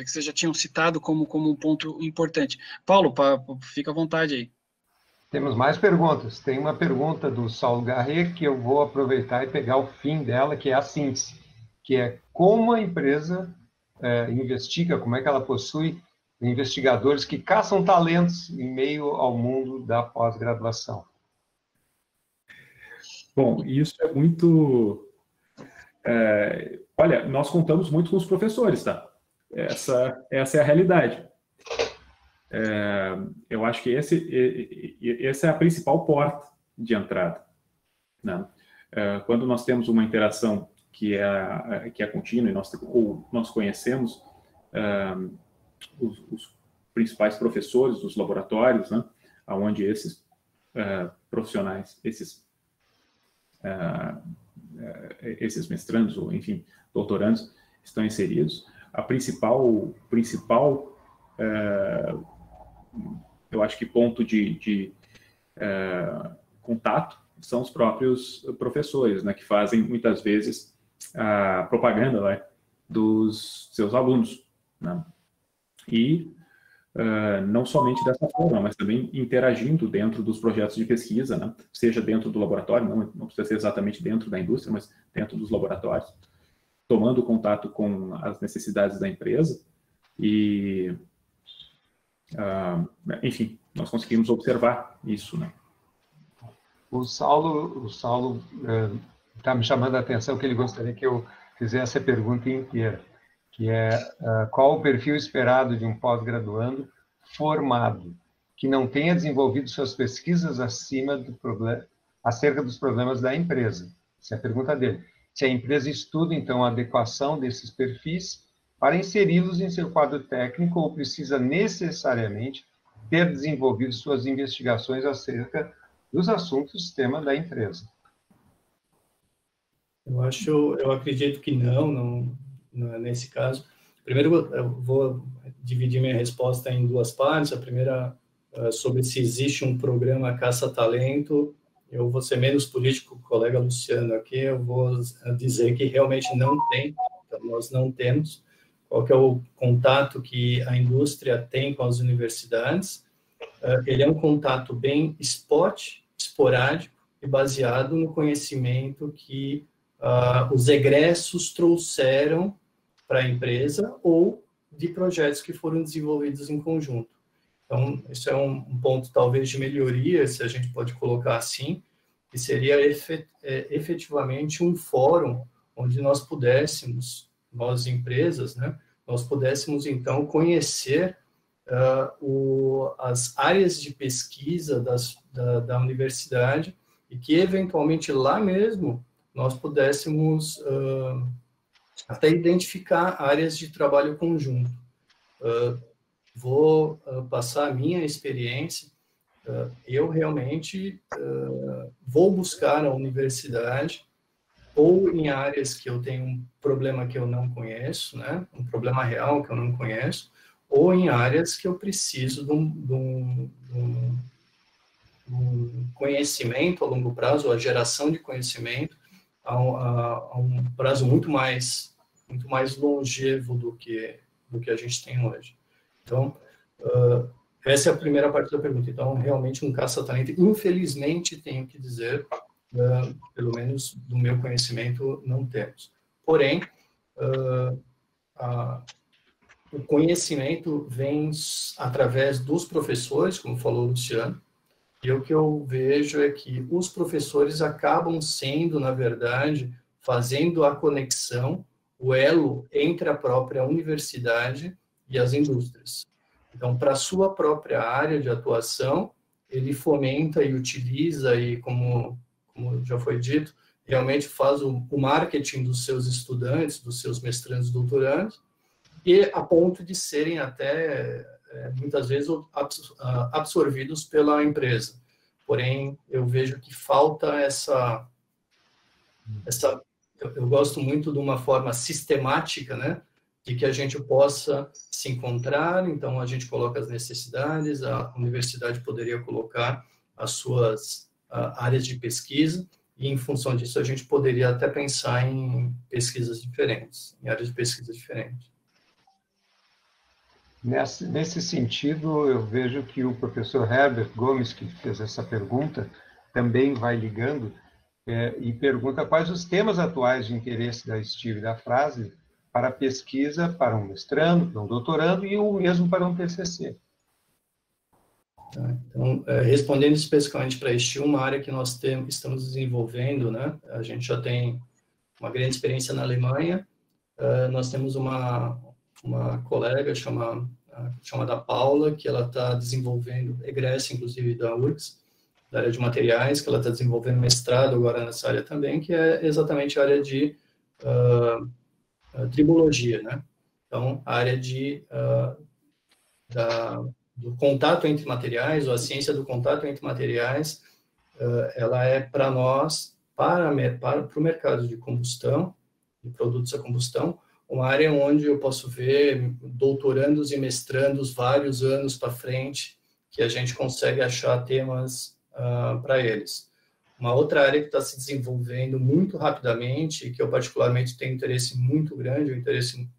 vocês já tinham citado como um ponto importante. Paulo, fica à vontade aí. Temos mais perguntas. Tem uma pergunta do Saulo Garret, que eu vou aproveitar e pegar o fim dela, que é a síntese, que é como a empresa investiga, como é que ela possui investigadores que caçam talentos em meio ao mundo da pós-graduação. Bom, isso é muito... olha, nós contamos muito com os professores, tá? Essa é a realidade. Eu acho que essa é a principal porta de entrada, né? Quando nós temos uma interação que é contínua e nós conhecemos os principais professores dos laboratórios, né? Onde esses profissionais, esses mestrandos, ou enfim, doutorandos, estão inseridos, a principal eu acho que ponto de contato são os próprios professores, né, que fazem muitas vezes a propaganda, né, dos seus alunos, né? E não somente dessa forma, mas também interagindo dentro dos projetos de pesquisa, né? Seja dentro do laboratório, não precisa ser exatamente dentro da indústria, mas dentro dos laboratórios, tomando contato com as necessidades da empresa e, enfim, nós conseguimos observar isso, né? O Saulo está me chamando a atenção que ele gostaria que eu fizesse a pergunta inteira, que é qual o perfil esperado de um pós-graduando formado, que não tenha desenvolvido suas pesquisas acerca dos problemas da empresa. Essa é a pergunta dele. Se a empresa estuda, então, a adequação desses perfis para inseri-los em seu quadro técnico ou precisa necessariamente ter desenvolvido suas investigações acerca dos assuntos tema da empresa. Eu acredito que não nesse caso. Primeiro, eu vou dividir minha resposta em duas partes. A primeira, sobre se existe um programa caça-talento. Eu vou ser menos político que o colega Luciano aqui. Eu vou dizer que realmente não tem. Então, nós não temos. qual que é o contato que a indústria tem com as universidades. Ele é um contato bem esporádico e baseado no conhecimento que os egressos trouxeram para a empresa ou de projetos que foram desenvolvidos em conjunto. Então, isso é um ponto, talvez, de melhoria, se a gente pode colocar assim, que seria efetivamente um fórum onde nós pudéssemos, nós empresas, né, nós pudéssemos, então, conhecer as áreas de pesquisa da universidade e que, eventualmente, lá mesmo, nós pudéssemos até identificar áreas de trabalho conjunto. Vou passar a minha experiência. Eu realmente vou buscar a universidade ou em áreas que eu tenho um problema que eu não conheço, né? Um problema real que eu não conheço, ou em áreas que eu preciso de um conhecimento a longo prazo, a geração de conhecimento a um prazo muito mais longevo do que a gente tem hoje. Então, essa é a primeira parte da pergunta. Então, realmente, um caça-talento, infelizmente, tenho que dizer, pelo menos do meu conhecimento, não temos. Porém, o conhecimento vem através dos professores, como falou o Luciano, e o que eu vejo é que os professores acabam sendo, na verdade, fazendo a conexão, o elo entre a própria universidade e as indústrias. Então, para a sua própria área de atuação, ele fomenta e utiliza, e como já foi dito, realmente faz o marketing dos seus estudantes, dos seus mestrandos e doutorandos, e a ponto de serem até, muitas vezes, absorvidos pela empresa. Porém, eu vejo que falta eu gosto muito de uma forma sistemática, né, de que a gente possa se encontrar. Então, a gente coloca as necessidades, a universidade poderia colocar as suas áreas de pesquisa, e em função disso a gente poderia até pensar em pesquisas diferentes, em áreas de pesquisa diferentes. Nesse sentido, eu vejo que o professor Herbert Gomes, que fez essa pergunta, também vai ligando e pergunta quais os temas atuais de interesse da STIL e da Fras-le para a pesquisa, para um mestrando, para um doutorando e o mesmo para um TCC. Então, respondendo especificamente para a STIL, uma área que nós estamos desenvolvendo, né? A gente já tem uma grande experiência na Alemanha. Nós temos uma colega chamada Paula, que ela está desenvolvendo, egressa, inclusive, da URGS, da área de materiais, que ela está desenvolvendo mestrado agora nessa área também, que é exatamente a área de tribologia, né? Então, a área do contato entre materiais, ou a ciência do contato entre materiais, ela é para nós, para o mercado de combustão, de produtos a combustão, uma área onde eu posso ver doutorandos e mestrandos vários anos para frente, que a gente consegue achar temas para eles. Uma outra área que está se desenvolvendo muito rapidamente, e que eu particularmente tenho interesse muito grande, um interesse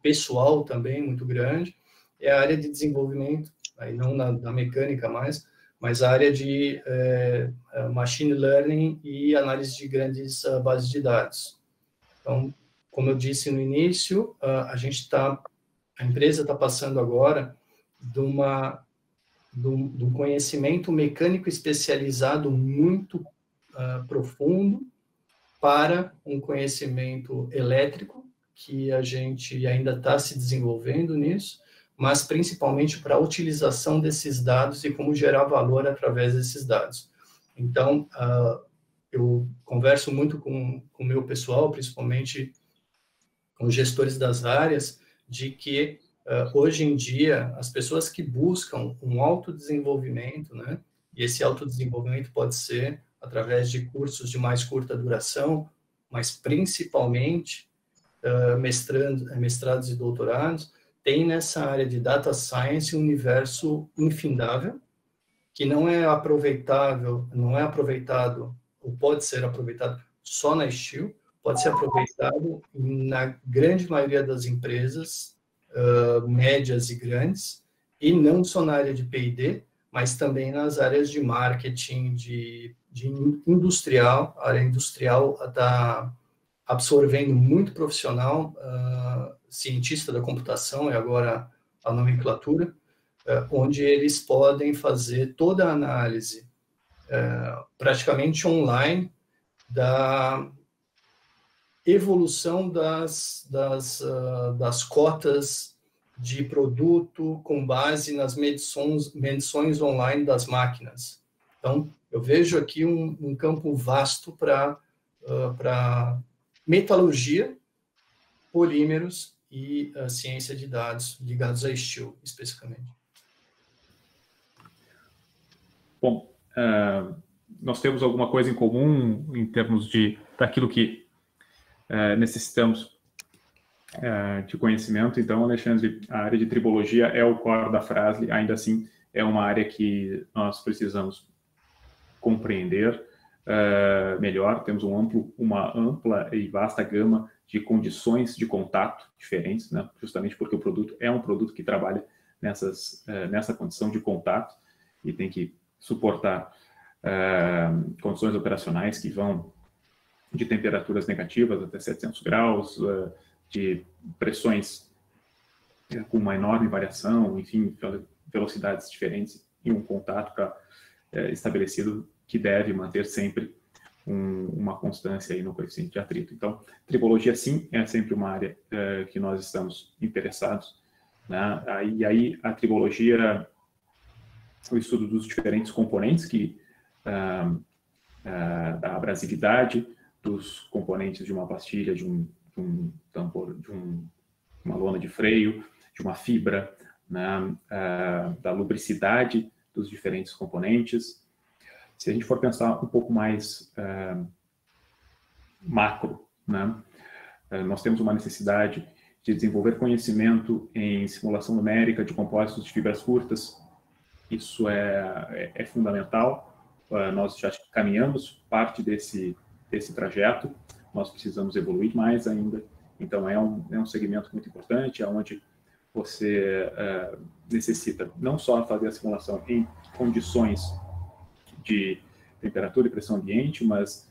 pessoal também muito grande, é a área de desenvolvimento, aí não na mecânica mais, mas a área de machine learning e análise de grandes bases de dados. Então, como eu disse no início, a empresa está passando agora de um conhecimento mecânico especializado muito profundo para um conhecimento elétrico, que a gente ainda está se desenvolvendo nisso, mas principalmente para a utilização desses dados e como gerar valor através desses dados. Então, eu converso muito com o meu pessoal, principalmente com os gestores das áreas, de que hoje em dia as pessoas que buscam um autodesenvolvimento, né, e esse autodesenvolvimento pode ser através de cursos de mais curta duração, mas principalmente mestrados e doutorados, tem nessa área de data science um universo infindável, que não é aproveitado, ou pode ser aproveitado só na STIL, pode ser aproveitado na grande maioria das empresas, médias e grandes, e não só na área de P&D, mas também nas áreas de marketing, de industrial. A área industrial está absorvendo muito profissional, cientista da computação é agora a nomenclatura, onde eles podem fazer toda a análise praticamente online da evolução das cotas de produto com base nas medições online das máquinas. Então, eu vejo aqui um campo vasto para metalurgia, polímeros e ciência de dados ligados a steel, especificamente. Bom, nós temos alguma coisa em comum em termos daquilo que necessitamos de conhecimento. Então, Alexandre, a área de tribologia é o core da Fras-le, ainda assim é uma área que nós precisamos compreender melhor. Temos uma ampla e vasta gama de condições de contato diferentes, né? Justamente porque o produto é um produto que trabalha nessa condição de contato e tem que suportar condições operacionais que vão de temperaturas negativas até 700 graus, de pressões com uma enorme variação, enfim, velocidades diferentes e um contato estabelecido que deve manter sempre uma constância aí no coeficiente de atrito. Então, tribologia, sim, é sempre uma área que nós estamos interessados, né? E aí a tribologia, o estudo dos diferentes componentes da abrasividade, dos componentes de uma pastilha, de um tambor, de uma lona de freio, de uma fibra, né? Da lubricidade dos diferentes componentes. Se a gente for pensar um pouco mais macro, né? Nós temos uma necessidade de desenvolver conhecimento em simulação numérica de compósitos de fibras curtas. Isso é fundamental. Nós já caminhamos parte desse trajeto. Nós precisamos evoluir mais ainda. Então, é um segmento muito importante, onde você necessita não só fazer a simulação em condições de temperatura e pressão ambiente, mas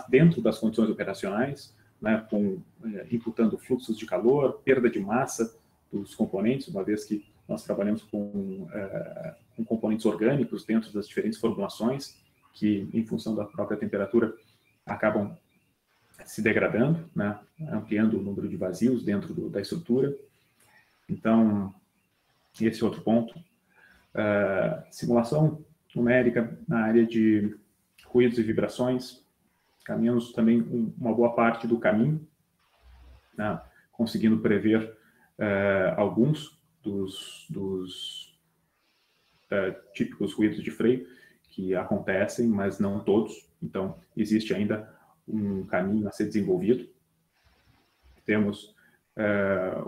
dentro das condições operacionais, né, imputando fluxos de calor, perda de massa dos componentes, uma vez que nós trabalhamos com componentes orgânicos dentro das diferentes formulações, que, em função da própria temperatura, acabam se degradando, né, ampliando o número de vazios dentro da estrutura. Então, esse é outro ponto. Simulação numérica na área de ruídos e vibrações. Caminhamos também uma boa parte do caminho, né, conseguindo prever alguns dos típicos ruídos de freio que acontecem, mas não todos. Então, existe ainda um caminho a ser desenvolvido. Temos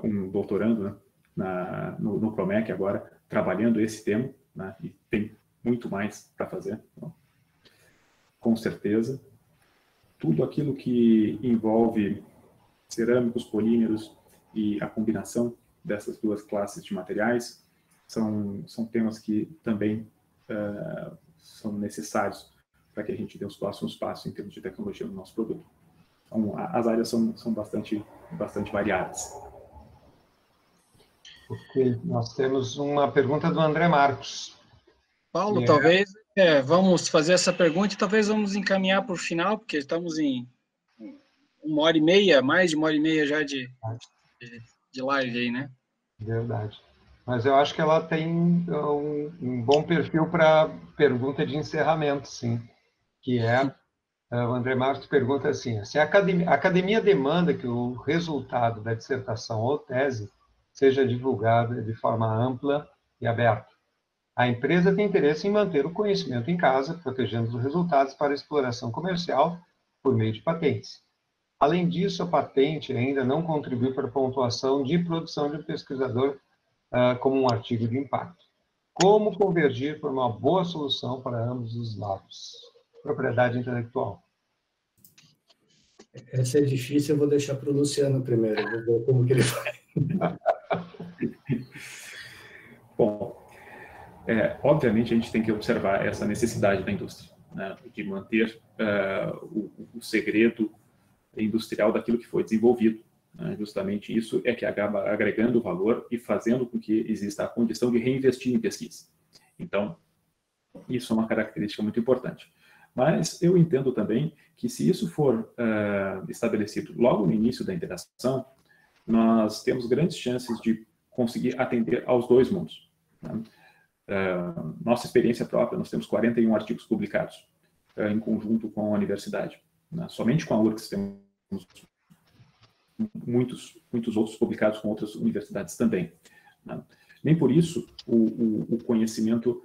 um doutorando, né, no Promec agora, trabalhando esse tema, né, e tem muito mais para fazer, então, com certeza. Tudo aquilo que envolve cerâmicos, polímeros e a combinação dessas duas classes de materiais são temas que também são necessários para que a gente dê os próximos passos em termos de tecnologia no nosso produto. Então, as áreas são bastante variadas. Ok, nós temos uma pergunta do André Marcos. Paulo, talvez vamos fazer essa pergunta e talvez vamos encaminhar para o final, porque estamos em 1h30, mais de 1h30 já de live aí, né? Verdade. Mas eu acho que ela tem um bom perfil para pergunta de encerramento, sim. Que o André Marcos pergunta assim: se a academia demanda que o resultado da dissertação ou tese seja divulgado de forma ampla e aberta, a empresa tem interesse em manter o conhecimento em casa, protegendo os resultados para exploração comercial por meio de patentes. Além disso, a patente ainda não contribui para a pontuação de produção de um pesquisador como um artigo de impacto. Como convergir para uma boa solução para ambos os lados? Propriedade intelectual. Essa é difícil, eu vou deixar para o Luciano primeiro, vou ver como que ele vai. Bom, obviamente a gente tem que observar essa necessidade da indústria, né, de manter o segredo industrial daquilo que foi desenvolvido. Né, justamente isso é que acaba agregando valor e fazendo com que exista a condição de reinvestir em pesquisa. Então, isso é uma característica muito importante. Mas eu entendo também que se isso for estabelecido logo no início da interação, nós temos grandes chances de conseguir atender aos dois mundos. Né? Nossa experiência própria, nós temos 41 artigos publicados em conjunto com a universidade. Né? Somente com a URGS temos muitos outros publicados com outras universidades também. Né? Nem por isso o conhecimento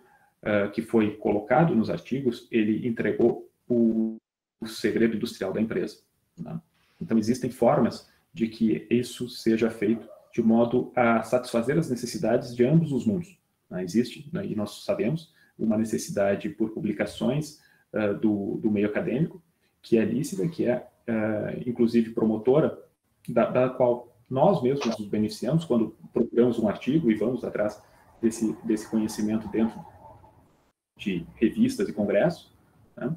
que foi colocado nos artigos, ele entregou o segredo industrial da empresa. Né? Então, existem formas de que isso seja feito de modo a satisfazer as necessidades de ambos os mundos. Né? Existe, né, e nós sabemos, uma necessidade por publicações do meio acadêmico, que é lícita, que é, inclusive, promotora, da qual nós mesmos nos beneficiamos quando procuramos um artigo e vamos atrás desse conhecimento dentro de revistas e congressos, né?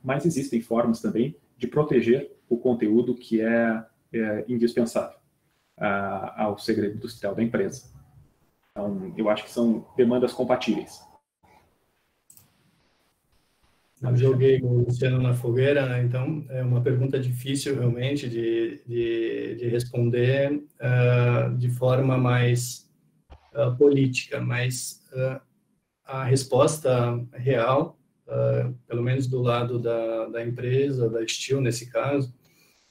Mas existem formas também de proteger o conteúdo que é indispensável ao segredo industrial da empresa. Então, eu acho que são demandas compatíveis. Eu joguei o Luciano na fogueira, né? Então é uma pergunta difícil realmente de responder de forma mais política, mas a resposta real, pelo menos do lado da empresa, da Steel nesse caso,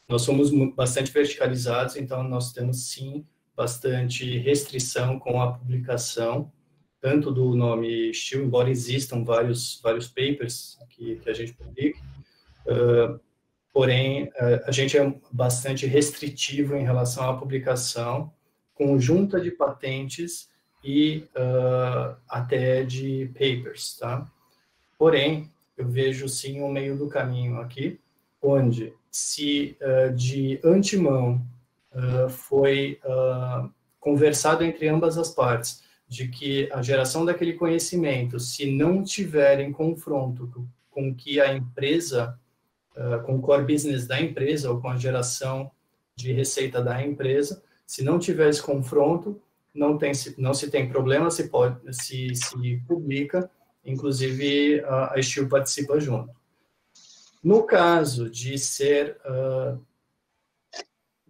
nós somos bastante verticalizados, então nós temos sim bastante restrição com a publicação, tanto do nome Steel, embora existam vários papers que a gente publica, porém a gente é bastante restritivo em relação à publicação conjunta de patentes e até de papers, tá? Porém, eu vejo sim um meio do caminho aqui, onde se de antemão foi conversado entre ambas as partes, de que a geração daquele conhecimento, se não tiver em confronto com que a empresa, com o core business da empresa, ou com a geração de receita da empresa, se não tiver esse confronto, não se tem problema, se publica, inclusive a Steel participa junto. No caso de ser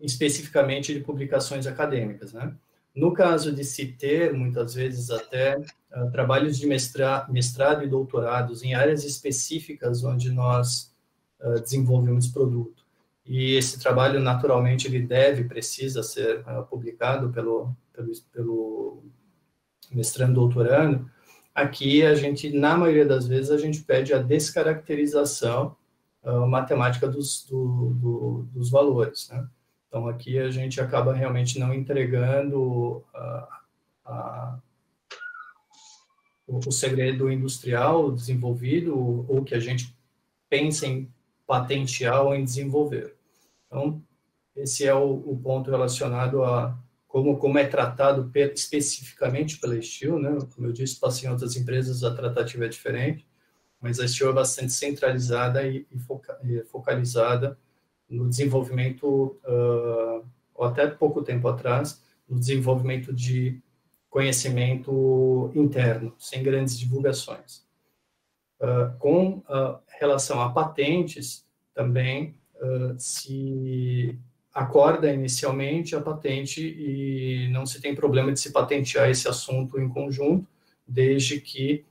especificamente de publicações acadêmicas, né? No caso de se ter, muitas vezes até, trabalhos de mestrado e doutorados em áreas específicas onde nós desenvolvemos produto, e esse trabalho, naturalmente, ele precisa ser publicado pelo mestrando, doutorando. Aqui, na maioria das vezes, a gente pede a descaracterização matemática dos valores, né? Então, aqui a gente acaba realmente não entregando o segredo industrial desenvolvido ou que a gente pensa em patentear ou em desenvolver. Então, esse é o ponto relacionado a como é tratado especificamente pela Steel, né? Como eu disse, passei em outras empresas, a tratativa é diferente, mas a Steel é bastante centralizada e focalizada no desenvolvimento, ou até pouco tempo atrás, no desenvolvimento de conhecimento interno, sem grandes divulgações. Com relação a patentes, também se acorda inicialmente a patente e não se tem problema de se patentear esse assunto em conjunto, desde que,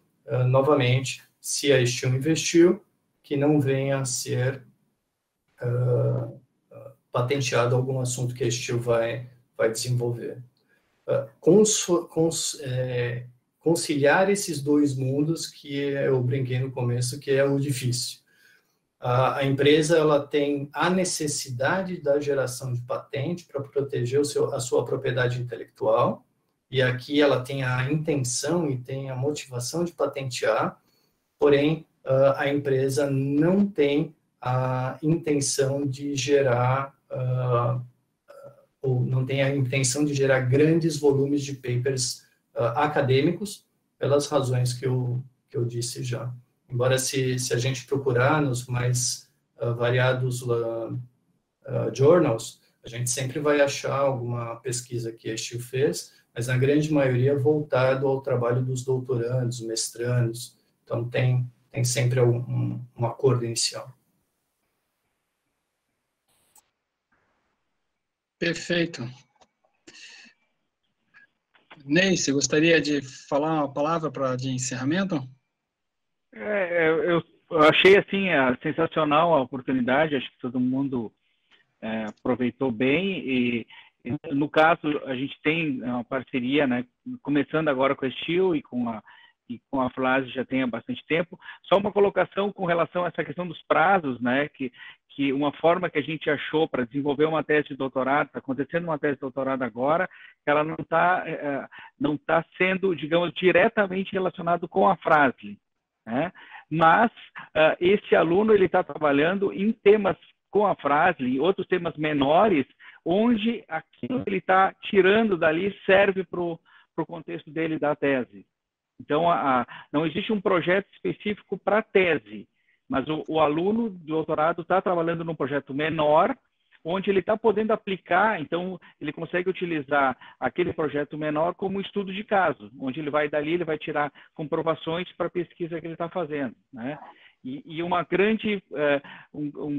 novamente, se a Steel investiu, que não venha a ser patenteado algum assunto que a Steel vai desenvolver. Conciliar esses dois mundos, que eu brinquei no começo, que é o difícil. A empresa ela tem a necessidade da geração de patente para proteger a sua propriedade intelectual, e aqui ela tem a intenção e tem a motivação de patentear, porém, a empresa não tem a intenção de gerar, ou não tem a intenção de gerar grandes volumes de papers acadêmicos, pelas razões que eu disse já. Embora se a gente procurar nos mais variados journals, a gente sempre vai achar alguma pesquisa que a STIL fez, mas na grande maioria voltado ao trabalho dos doutorandos, mestrandos. Então, tem sempre um acordo inicial. Perfeito. Ney, você gostaria de falar uma palavra de encerramento? Eu achei assim sensacional a oportunidade, acho que todo mundo aproveitou bem, e no caso a gente tem uma parceria, né, começando agora com a STIL e com a FLASE já tem há bastante tempo. Só uma colocação com relação a essa questão dos prazos, né, que uma forma que a gente achou para desenvolver uma tese de doutorado, está acontecendo uma tese de doutorado agora, ela não tá sendo, digamos, diretamente relacionado com a FRASLE, né? Mas esse aluno ele está trabalhando em temas com a FRASLE, outros temas menores, onde aquilo que ele está tirando dali serve para o contexto dele da tese. Então, não existe um projeto específico para a tese, mas o aluno do doutorado está trabalhando num projeto menor, onde ele está podendo aplicar, então ele consegue utilizar aquele projeto menor como um estudo de caso, onde ele vai dali, ele vai tirar comprovações para a pesquisa que ele está fazendo, né? E um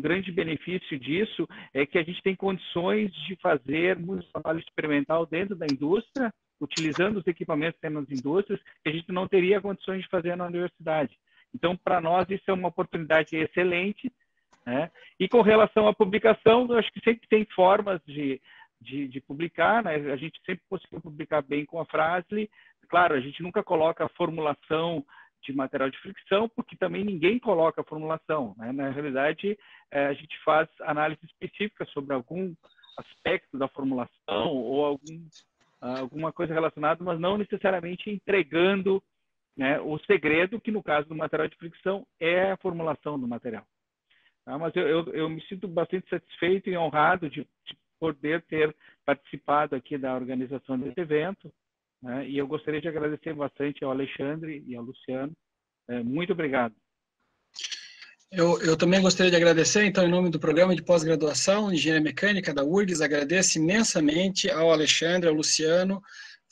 grande benefício disso é que a gente tem condições de fazer muito trabalho experimental dentro da indústria, utilizando os equipamentos que tem nas indústrias, que a gente não teria condições de fazer na universidade. Então, para nós, isso é uma oportunidade excelente, né? E com relação à publicação, eu acho que sempre tem formas de publicar, né? A gente sempre conseguiu publicar bem com a FRASLE. Claro, a gente nunca coloca a formulação de material de fricção, porque também ninguém coloca a formulação, né? Na realidade, a gente faz análise específica sobre algum aspecto da formulação ou alguma coisa relacionada, mas não necessariamente entregando, né, o segredo, que no caso do material de fricção é a formulação do material. Tá? Mas eu me sinto bastante satisfeito e honrado de poder ter participado aqui da organização desse evento, né? E eu gostaria de agradecer bastante ao Alexandre e ao Luciano. Muito obrigado. Eu também gostaria de agradecer, então, em nome do Programa de Pós-Graduação em Engenharia Mecânica da URGS, agradeço imensamente ao Alexandre, ao Luciano.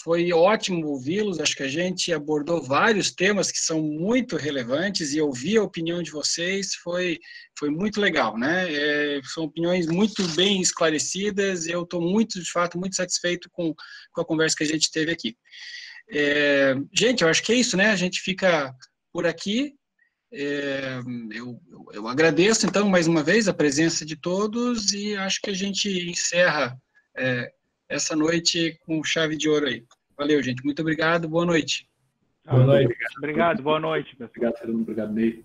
Foi ótimo ouvi-los, acho que a gente abordou vários temas que são muito relevantes e ouvir a opinião de vocês foi muito legal, né? São opiniões muito bem esclarecidas e eu estou de fato, muito satisfeito com a conversa que a gente teve aqui. Gente, eu acho que é isso, né? A gente fica por aqui. Eu agradeço, então, mais uma vez a presença de todos e acho que a gente encerra essa noite com chave de ouro aí. Valeu, gente. Muito obrigado. Boa noite. Boa noite. Obrigado. Boa noite. Obrigado, Fernando. Obrigado, Ney.